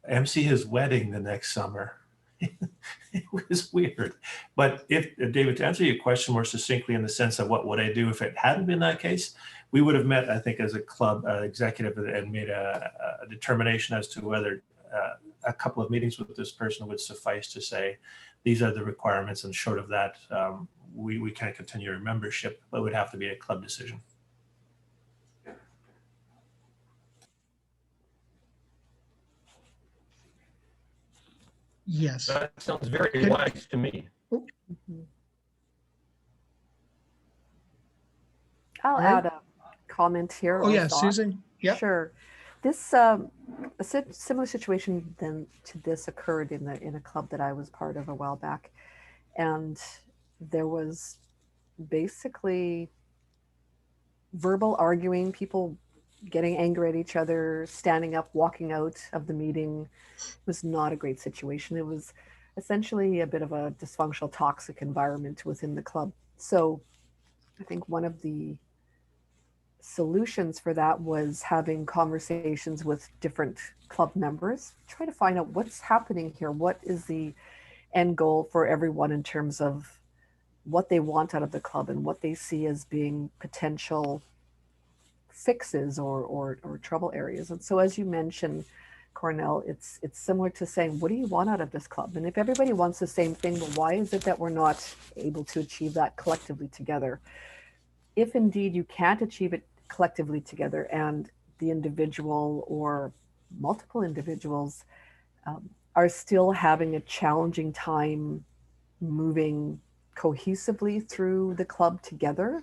MC his wedding the next summer. It was weird. But if David, to answer your question more succinctly in the sense of what would I do if it hadn't been that case, we would have met, I think, as a club executive and made a determination as to whether a couple of meetings with this person would suffice to say, these are the requirements, and short of that, we can't continue our membership, but it would have to be a club decision. Yes. That sounds very Could- wise to me. Mhm. I'll All right. add a comment here Oh, or yeah, thought. Susan. Yeah. Sure. This similar situation then to this occurred in a club that I was part of a while back, and there was basically verbal arguing, people getting angry at each other, standing up, walking out of the meeting. It was not a great situation. It was essentially a bit of a dysfunctional, toxic environment within the club. So I think one of the solutions for that was having conversations with different club members, try to find out what's happening here. What is the end goal for everyone in terms of what they want out of the club and what they see as being potential fixes or trouble areas. And so, as you mentioned, Cornell, it's similar to saying, what do you want out of this club? And if everybody wants the same thing, well, why is it that we're not able to achieve that collectively together? If indeed you can't achieve it collectively together and the individual or multiple individuals are still having a challenging time moving cohesively through the club together,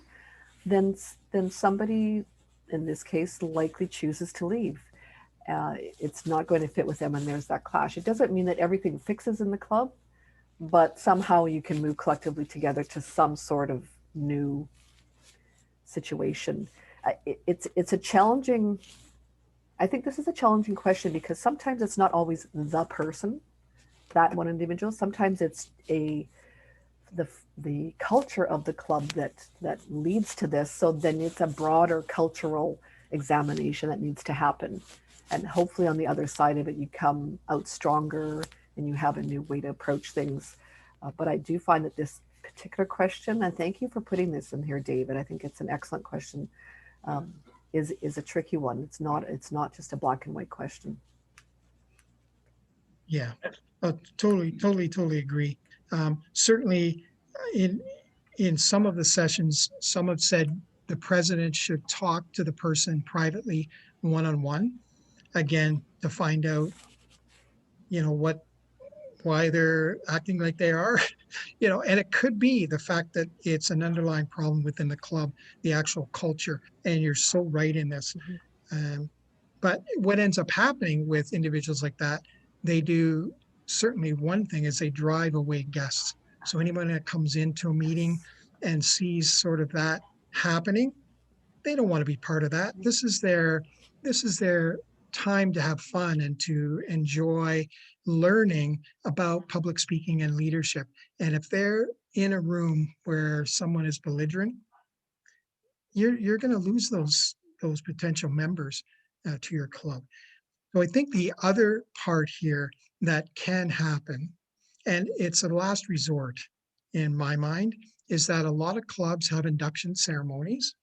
then somebody in this case likely chooses to leave. It's not going to fit with them, and there's that clash. It doesn't mean that everything fixes in the club, but somehow you can move collectively together to some sort of new situation. It's a challenging. I think this is a challenging question because sometimes it's not always the person, that one individual. Sometimes it's the culture of the club that leads to this. So then it's a broader cultural examination that needs to happen, and hopefully on the other side of it you come out stronger and you have a new way to approach things. But I do find that this particular question, and thank you for putting this in here, David, I think it's an excellent question, is a tricky one. It's not just a black and white question. Yeah, totally agree. Certainly, in some of the sessions, some have said the president should talk to the person privately, one-on-one, again, to find out, why they're acting like they are, and it could be the fact that it's an underlying problem within the club, the actual culture, and you're so right in this. But what ends up happening with individuals like that, they do certainly one thing is they drive away guests. So anyone that comes into a meeting and sees sort of that happening, they don't want to be part of that. This is their time to have fun and to enjoy learning about public speaking and leadership. And if they're in a room where someone is belligerent, you're going to lose those potential members to your club. So I think the other part here that can happen, and it's a last resort in my mind, is that a lot of clubs have induction ceremonies.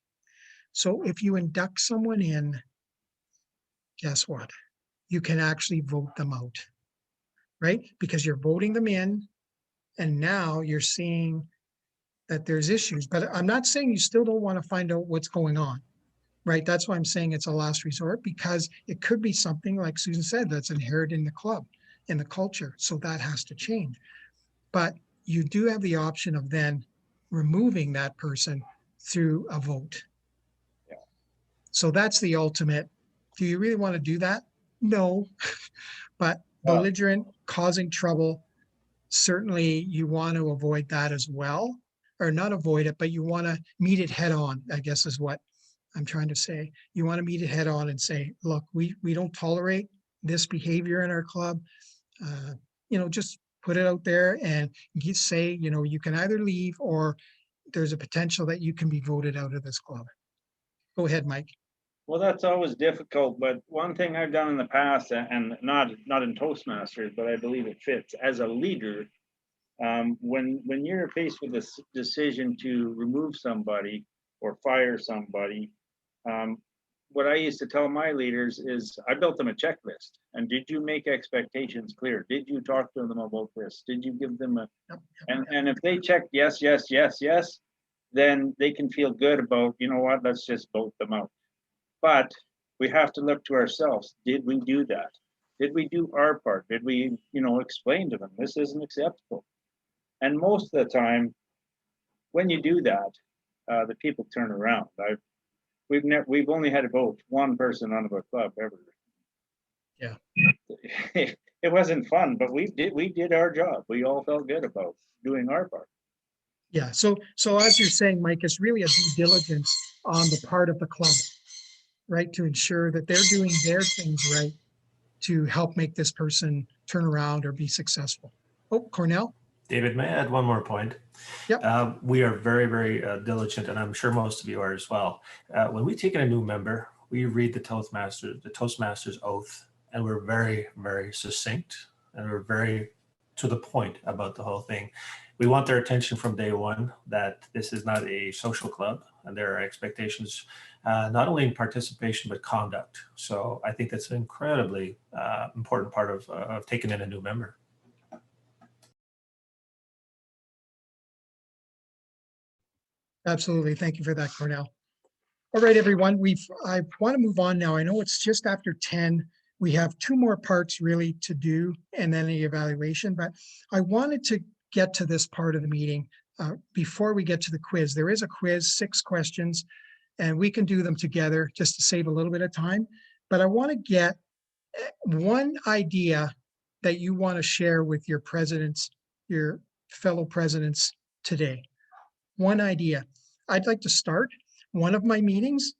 So if you induct someone in, guess what? You can actually vote them out, right? Because you're voting them in, and now you're seeing that there's issues. But I'm not saying you still don't want to find out what's going on, right? That's why I'm saying it's a last resort, because it could be something, like Susan said, that's inherent in the club, in the culture. So that has to change. But you do have the option of then removing that person through a vote. Yeah. So that's the ultimate. Do you really want to do that? No. But belligerent, causing trouble, certainly you want to avoid that as well, or not avoid it, but you want to meet it head on, I guess is what I'm trying to say. You want to meet it head on and say, look, we don't tolerate this behavior in our club. Just put it out there and say, you can either leave or there's a potential that you can be voted out of this club. Go ahead, Mike. Well, that's always difficult, but one thing I've done in the past, and not in Toastmasters, but I believe it fits as a leader. When you're faced with this decision to remove somebody or fire somebody, what I used to tell my leaders is I built them a checklist. And did you make expectations clear? Did you talk to them about this? Did you give them and if they check yes, then they can feel good about, let's just vote them out. But we have to look to ourselves. Did we do that? Did we do our part? Did we, explain to them this isn't acceptable? And most of the time, when you do that, the people turn around. We've only had to vote one person out of a club ever. Yeah. It wasn't fun, but we did our job. We all felt good about doing our part. Yeah, so as you're saying, Mike, it's really a due diligence on the part of the club, right? To ensure that they're doing their things right to help make this person turn around or be successful. Oh, Cornell? David, may I add one more point? Yep. We are very, very diligent, and I'm sure most of you are as well. When we take in a new member, we read the Toastmasters oath, and we're very, very succinct, and we're very to the point about the whole thing. We want their attention from day one that this is not a social club, and there are expectations not only in participation but conduct. So I think that's an incredibly important part of taking in a new member. Absolutely. Thank you for that, Cornell. All right, everyone. I want to move on now. I know it's just after 10. We have 2 more parts really to do and then the evaluation, but I wanted to get to this part of the meeting before we get to the quiz. There is a quiz, 6 questions, and we can do them together just to save a little bit of time. But I want to get one idea that you want to share with your presidents, your fellow presidents today. One idea. I'd like to start. One of my meetings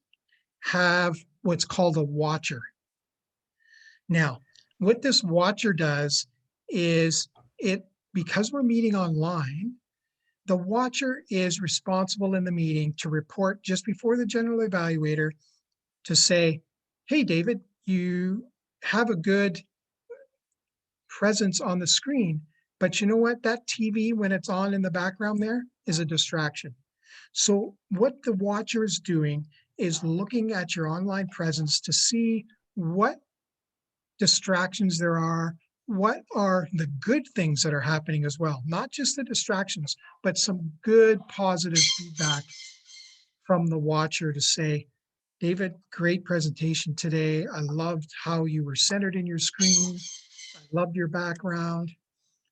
have what's called a watcher. Now, what this watcher does is because we're meeting online, the watcher is responsible in the meeting to report just before the general evaluator to say, hey, David, you have a good presence on the screen, but you know what? That TV, when it's on in the background there, is a distraction. So what the watcher is doing is looking at your online presence to see what distractions there are, what are the good things that are happening as well, not just the distractions, but some good positive feedback from the watcher to say, David, great presentation today. I loved how you were centered in your screen. I loved your background.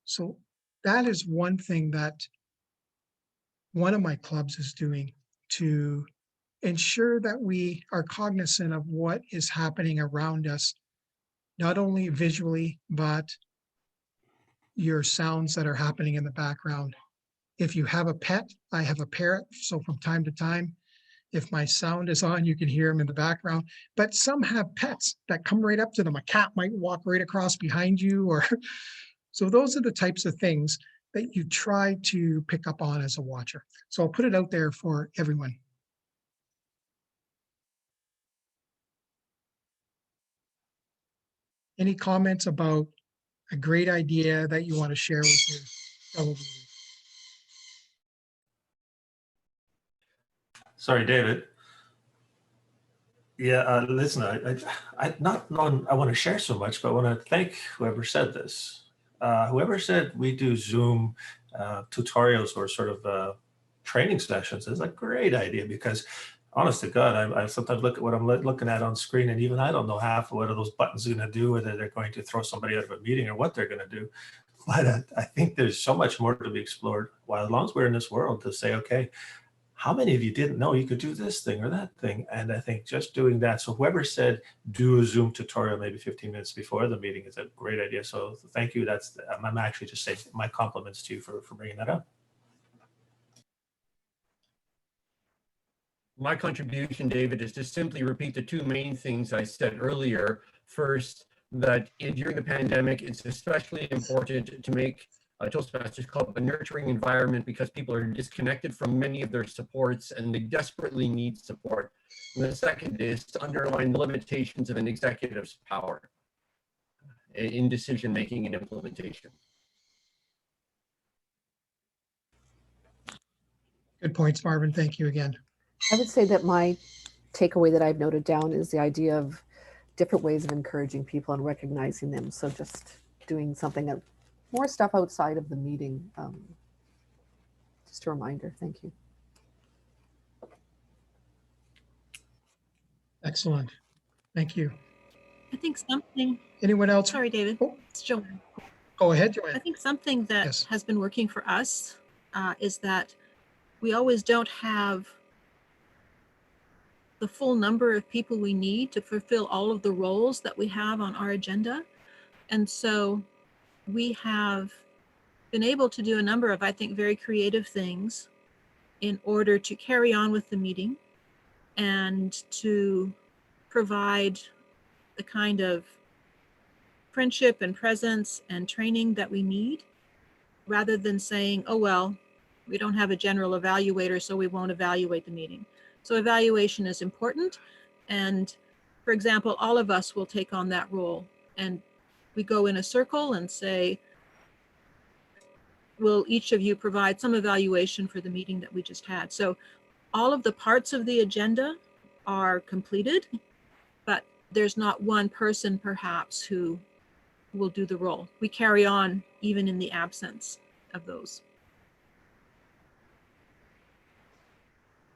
So that is one thing that one of my clubs is doing to ensure that we are cognizant of what is happening around us, not only visually, but your sounds that are happening in the background. If you have a pet, I have a parrot, so from time to time, if my sound is on, you can hear them in the background. But some have pets that come right up to them. A cat might walk right across behind you, or so those are the types of things that you try to pick up on as a watcher. So I'll put it out there for everyone. Any comments about a great idea that you want to share with your fellow readers? Sorry, David. Yeah, listen, I not known I want to share so much, but I want to thank whoever said this. Whoever said we do Zoom tutorials or sort of training sessions is a great idea, because honest to God, I sometimes look at what I'm looking at on screen, and even I don't know half of what are those buttons are going to do, whether they're going to throw somebody out of a meeting or what they're going to do. But I think there's so much more to be explored. While as long as we're in this world, to say, okay, how many of you didn't know you could do this thing or that thing? And I think just doing that. So whoever said do a Zoom tutorial maybe 15 minutes before the meeting is a great idea. So thank you. I'm actually just saying my compliments to you for bringing that up. My contribution, David, is to simply repeat the 2 main things I said earlier. First, that during the pandemic, it's especially important to make Toastmasters Club a nurturing environment, because people are disconnected from many of their supports and they desperately need support. And the second is to underline the limitations of an executive's power in decision-making and implementation. Good points, Marvin. Thank you again. I would say that my takeaway that I've noted down is the idea of different ways of encouraging people and recognizing them. So just doing something, more stuff outside of the meeting. Just a reminder. Thank you. Excellent. Thank you. I think something, Anyone else? sorry, David, Oh, it's Joanne. go ahead, I Joanne. think something that Yes. has been working for us is that we always don't have the full number of people we need to fulfill all of the roles that we have on our agenda. And so we have been able to do a number of, I think, very creative things in order to carry on with the meeting and to provide the kind of friendship and presence and training that we need, rather than saying, oh, well, we don't have a general evaluator, so we won't evaluate the meeting. So evaluation is important. And for example, all of us will take on that role, and we go in a circle and say, will each of you provide some evaluation for the meeting that we just had? So all of the parts of the agenda are completed, but there's not one person perhaps who will do the role. We carry on even in the absence of those.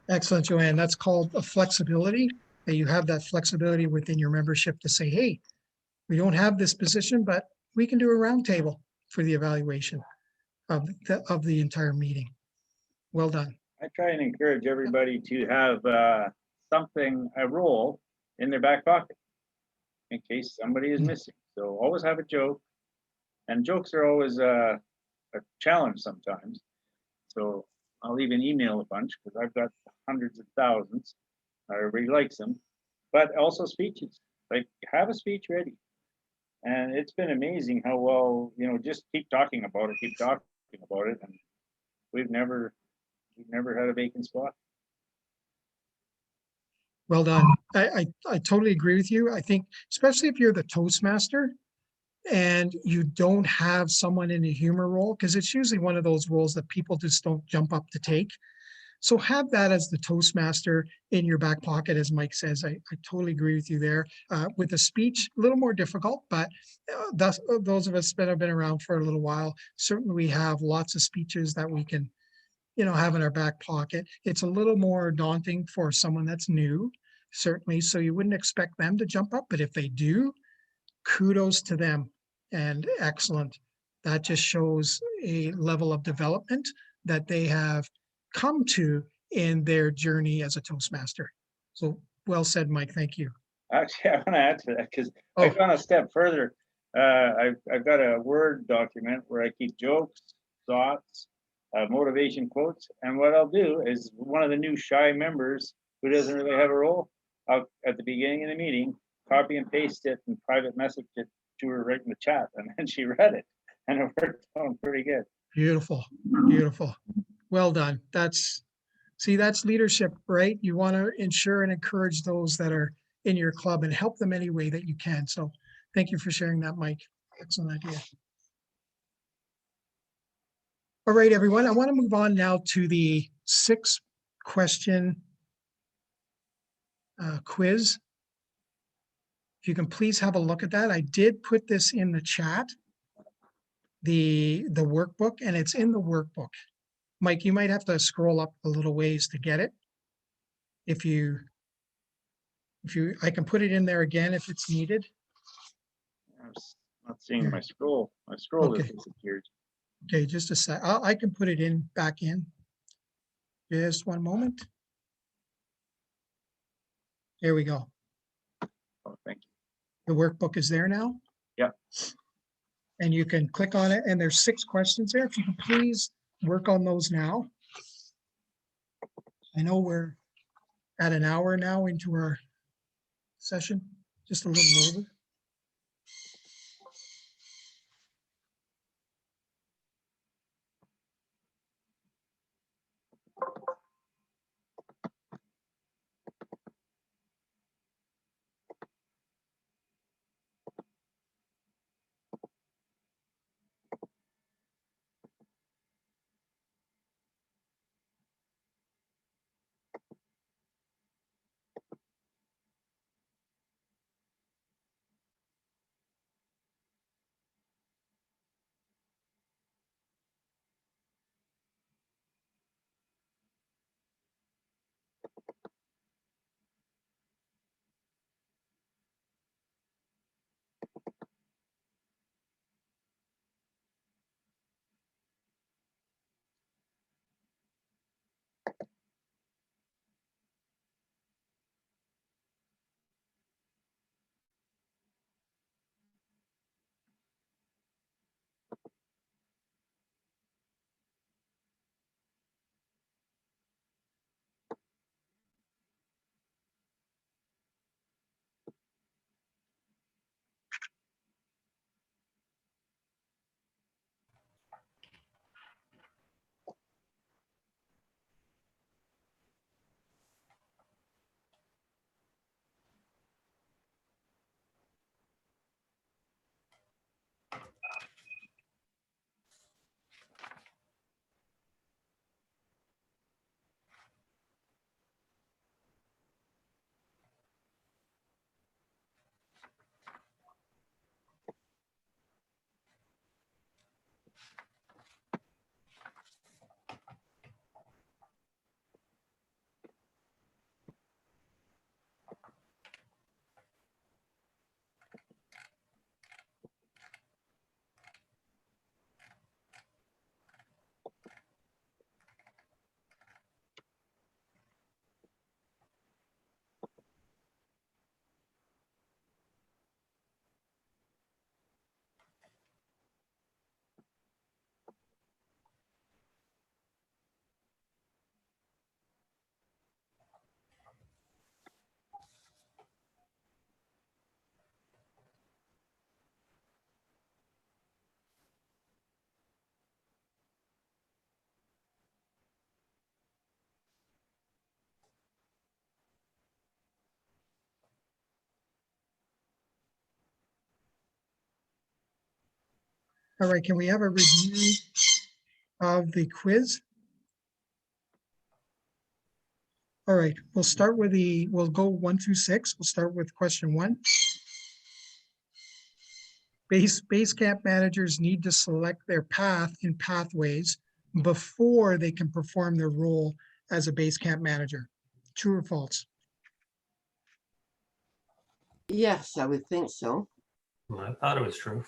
Excellent, Joanne. That's called a flexibility, that you have that flexibility within your membership to say, hey, we don't have this position, but we can do a roundtable for the evaluation of the entire meeting. Well done. I try and encourage everybody to have something, a role in their back pocket in case somebody is missing. So always have a joke, and jokes are always a challenge sometimes. So I'll even email a bunch because I've got hundreds of thousands. Everybody likes them, but also speeches. Like, have a speech ready. And it's been amazing how well, just keep talking about it, and we've never had a vacant spot. Well done. I totally agree with you. I think, especially if you're the Toastmaster and you don't have someone in a humor role, because it's usually one of those roles that people just don't jump up to take. So have that as the Toastmaster in your back pocket, as Mike says. I totally agree with you there. With a speech, a little more difficult, but those of us that have been around for a little while, certainly we have lots of speeches that we can, have in our back pocket. It's a little more daunting for someone that's new, certainly. So you wouldn't expect them to jump up, but if they do, kudos to them and excellent. That just shows a level of development that they have come to in their journey as a Toastmaster. So well said, Mike. Thank you. Actually, I want to add to that because Oh. I've gone a step further. I've got a Word document where I keep jokes, thoughts, motivation quotes. And what I'll do is one of the new shy members who doesn't really have a role, I'll, at the beginning of the meeting, copy and paste it and private message it to her right in the chat. And then she read it and it worked out pretty good. Beautiful, beautiful. Well done. That's leadership, right? You want to ensure and encourage those that are in your club and help them any way that you can. So thank you for sharing that, Mike. Excellent idea. All right, everyone. I want to move on now to the 6-question quiz. If you can please have a look at that. I did put this in the chat, the workbook, and it's in the workbook. Mike, you might have to scroll up a little ways to get it. I can put it in there again if it's needed. I'm not seeing my scroll. My scroll Okay. has disappeared. Okay, just a sec. I can put it back in. Just one moment. There we go. Oh, thank you. The workbook is there now. Yeah. And you can click on it, and there's 6 questions there. If you can please work on those now. I know we're at an hour now into our session, just a little over. All right, can we have a review of the quiz? All right, we'll start with we'll go 1 through 6. We'll start with question 1. Base camp managers need to select their path in pathways before they can perform their role as a base camp manager. True or false? Yes, I would think so. I thought it was true.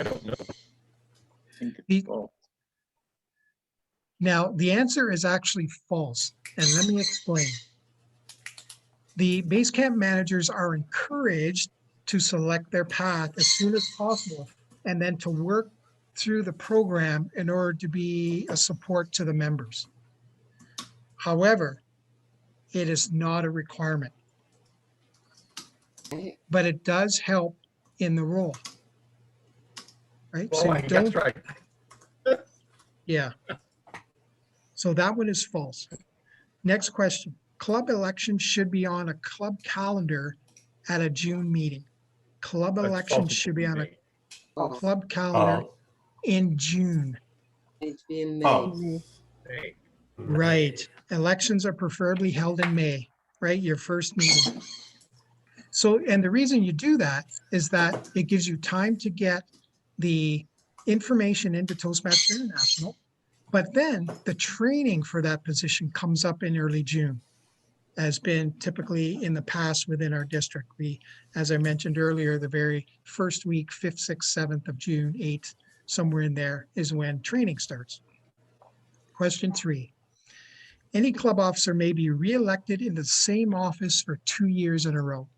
I don't know. I think The- it's false. Now, the answer is actually false, and let me explain. The base camp managers are encouraged to select their path as soon as possible and then to work through the program in order to be a support to the members. However, it is not a requirement, Okay. but it does help in the role. Right? Well, So I you guess don't, right. yeah. So that one is false. Next question. Club elections should be on a club calendar at a June meeting. Club That's elections false. should be on a False. club calendar in June. Needs to be in May. Oh, Hey, Right. Elections are preferably held in May, right? Your first meeting. So, and the reason you do that is that it gives you time to get the information into Toastmasters International, but then the training for that position comes up in early June, has been typically in the past within our district. We, as I mentioned earlier, the very first week, 5th, 6th, 7th of June, 8th, somewhere in there is when training starts. Question 3. Any club officer may be re-elected in the same office for 2 years in a row.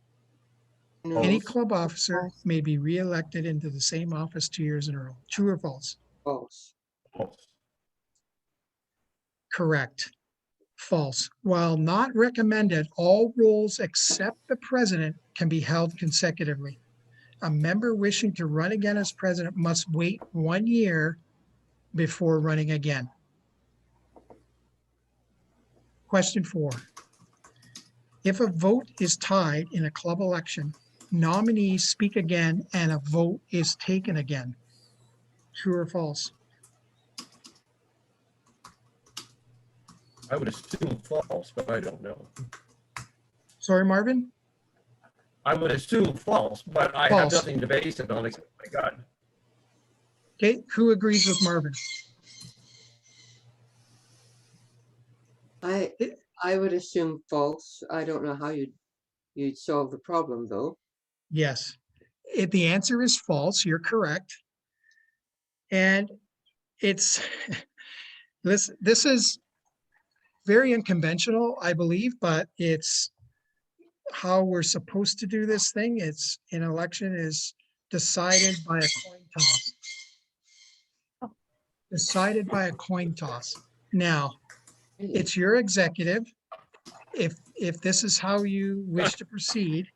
No, Any False. club officer False. may be re-elected into the same office 2 years in a row. True or false? false. False. Correct. False. While not recommended, all roles except the president can be held consecutively. A member wishing to run again as president must wait 1 year before running again. Question 4. If a vote is tied in a club election, nominees speak again and a vote is taken again. True or false? I would assume false, but I don't know. Sorry, Marvin? I would assume false, but I False. have nothing to base it on except my gut. Okay, who agrees with Marvin? I would assume false. I don't know how you'd solve the problem though. Yes. The answer is false. You're correct. And it's this is very unconventional, I believe, but it's how we're supposed to do this thing. It's an election is decided by a coin toss. Decided by a coin toss. Now, Really? it's your executive. If this is how you wish to proceed,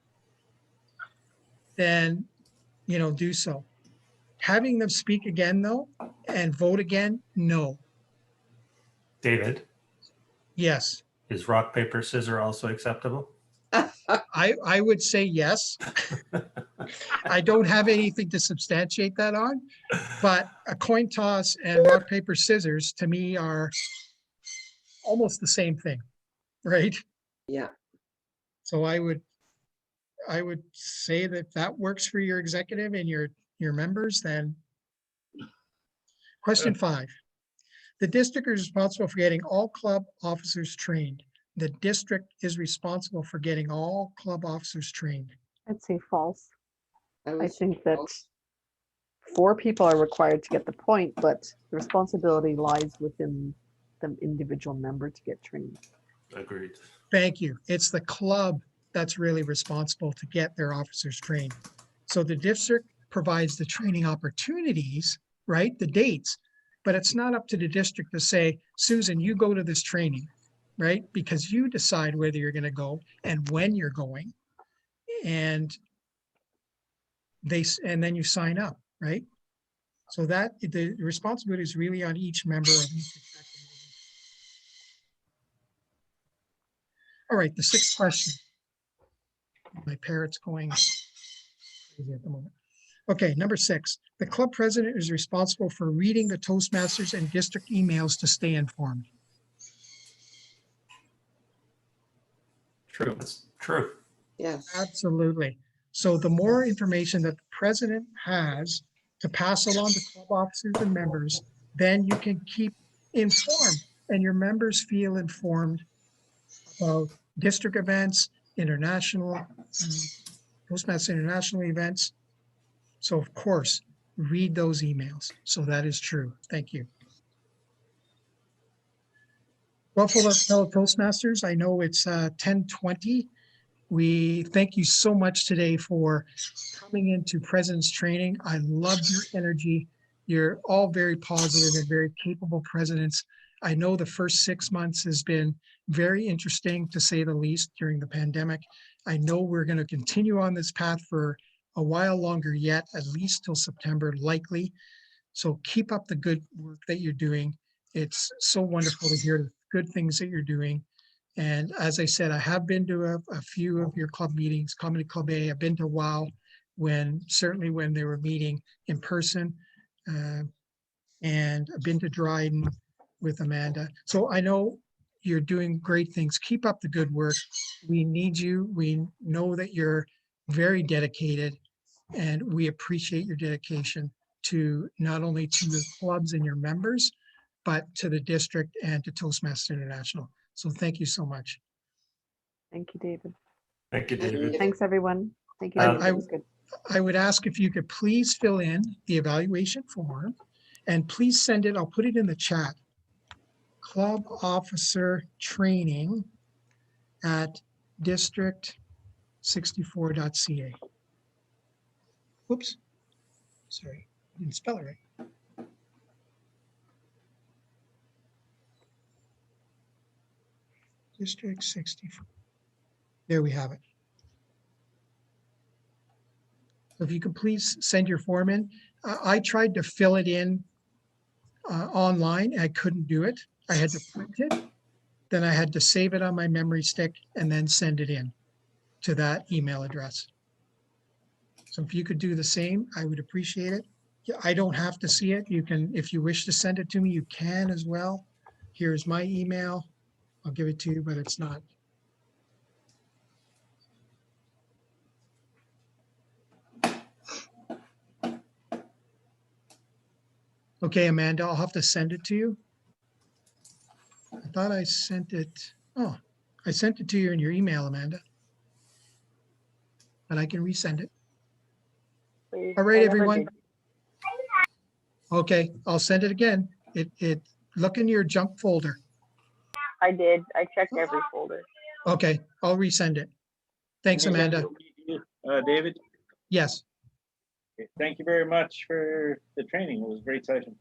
then do so. Having them speak again though and vote again, no. David, Yes. is rock, paper, scissors also acceptable? I would say yes. I don't have anything to substantiate that on, but a coin toss and rock, paper, scissors to me are almost the same thing, right? Yeah. So I would say that works for your executive and your members. Then question 5. The district is responsible for getting all club officers trained. The district is responsible for getting all club officers trained. I'd say false. I I would say think that false. 4 people are required to get the point, but the responsibility lies within the individual member to get trained. Agreed. Thank you. It's the club that's really responsible to get their officers trained. So the district provides the training opportunities, right? The dates, but it's not up to the district to say, Susan, you go to this training, right? Because you decide whether you're going to go and when you're going, and then you sign up, right? So that the responsibility is really on each member of each respective meeting. All right, the 6th question. My parrot's going crazy at the moment. Okay, number 6, the club president is responsible for reading the Toastmasters and district emails to stay informed. True. That's true. Yes. Absolutely. So the more information that the president has to pass along to club officers and members, then you can keep informed and your members feel informed about district events, international, Toastmasters International events. So of course, read those emails. So that is true. Thank you. Well, fellow Toastmasters, I know it's 10:20. We thank you so much today for coming into President's Training. I loved your energy. You're all very positive and very capable presidents. I know the first 6 months has been very interesting, to say the least, during the pandemic. I know we're going to continue on this path for a while longer yet, at least till September, likely. So keep up the good work that you're doing. It's so wonderful to hear the good things that you're doing. And as I said, I have been to a few of your club meetings, Comedy Club A. I've been to WOW certainly when they were meeting in person. And I've been to Dryden with Amanda. So I know you're doing great things. Keep up the good work. We need you. We know that you're very dedicated, and we appreciate your dedication to not only to your clubs and your members, but to the district and to Toastmasters International. So thank you so much. Thank you, David. Thank you, David. Thanks, everyone. Thank you. Um, David. That was good. I would ask if you could please fill in the evaluation form and please send it, I'll put it in the chat. Club Officer Training at district64.ca. Whoops, sorry, I didn't spell it right. District 64. There we have it. So if you could please send your form in. I tried to fill it in online. I couldn't do it. I had to print it. Then I had to save it on my memory stick and then send it in to that email address. So if you could do the same, I would appreciate it. Yeah, I don't have to see it. You can, if you wish to send it to me, you can as well. Here's my email. I'll give it to you, but it's not. Okay, Amanda, I'll have to send it to you. I thought I sent it. Oh, I sent it to you in your email, Amanda. But I can resend it. Please. All right, I never everyone. did. Okay, I'll send it again. It look in your junk folder. I did. I checked every folder. Okay, I'll resend it. Thanks, Can you send Amanda. it to me, David, Yes, okay, thank you very much for the training. It was a great session.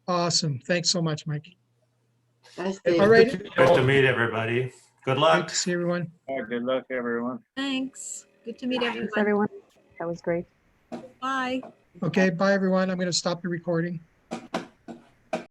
awesome. Thanks so much, Mike. Thanks, It was All David. right. good to Good to know. meet everybody. Good Great luck. to see everyone. Good luck, everyone. Thanks. Good to meet Thanks, everyone. everyone. That was great. Bye. Okay, bye, everyone. I'm going to stop the recording.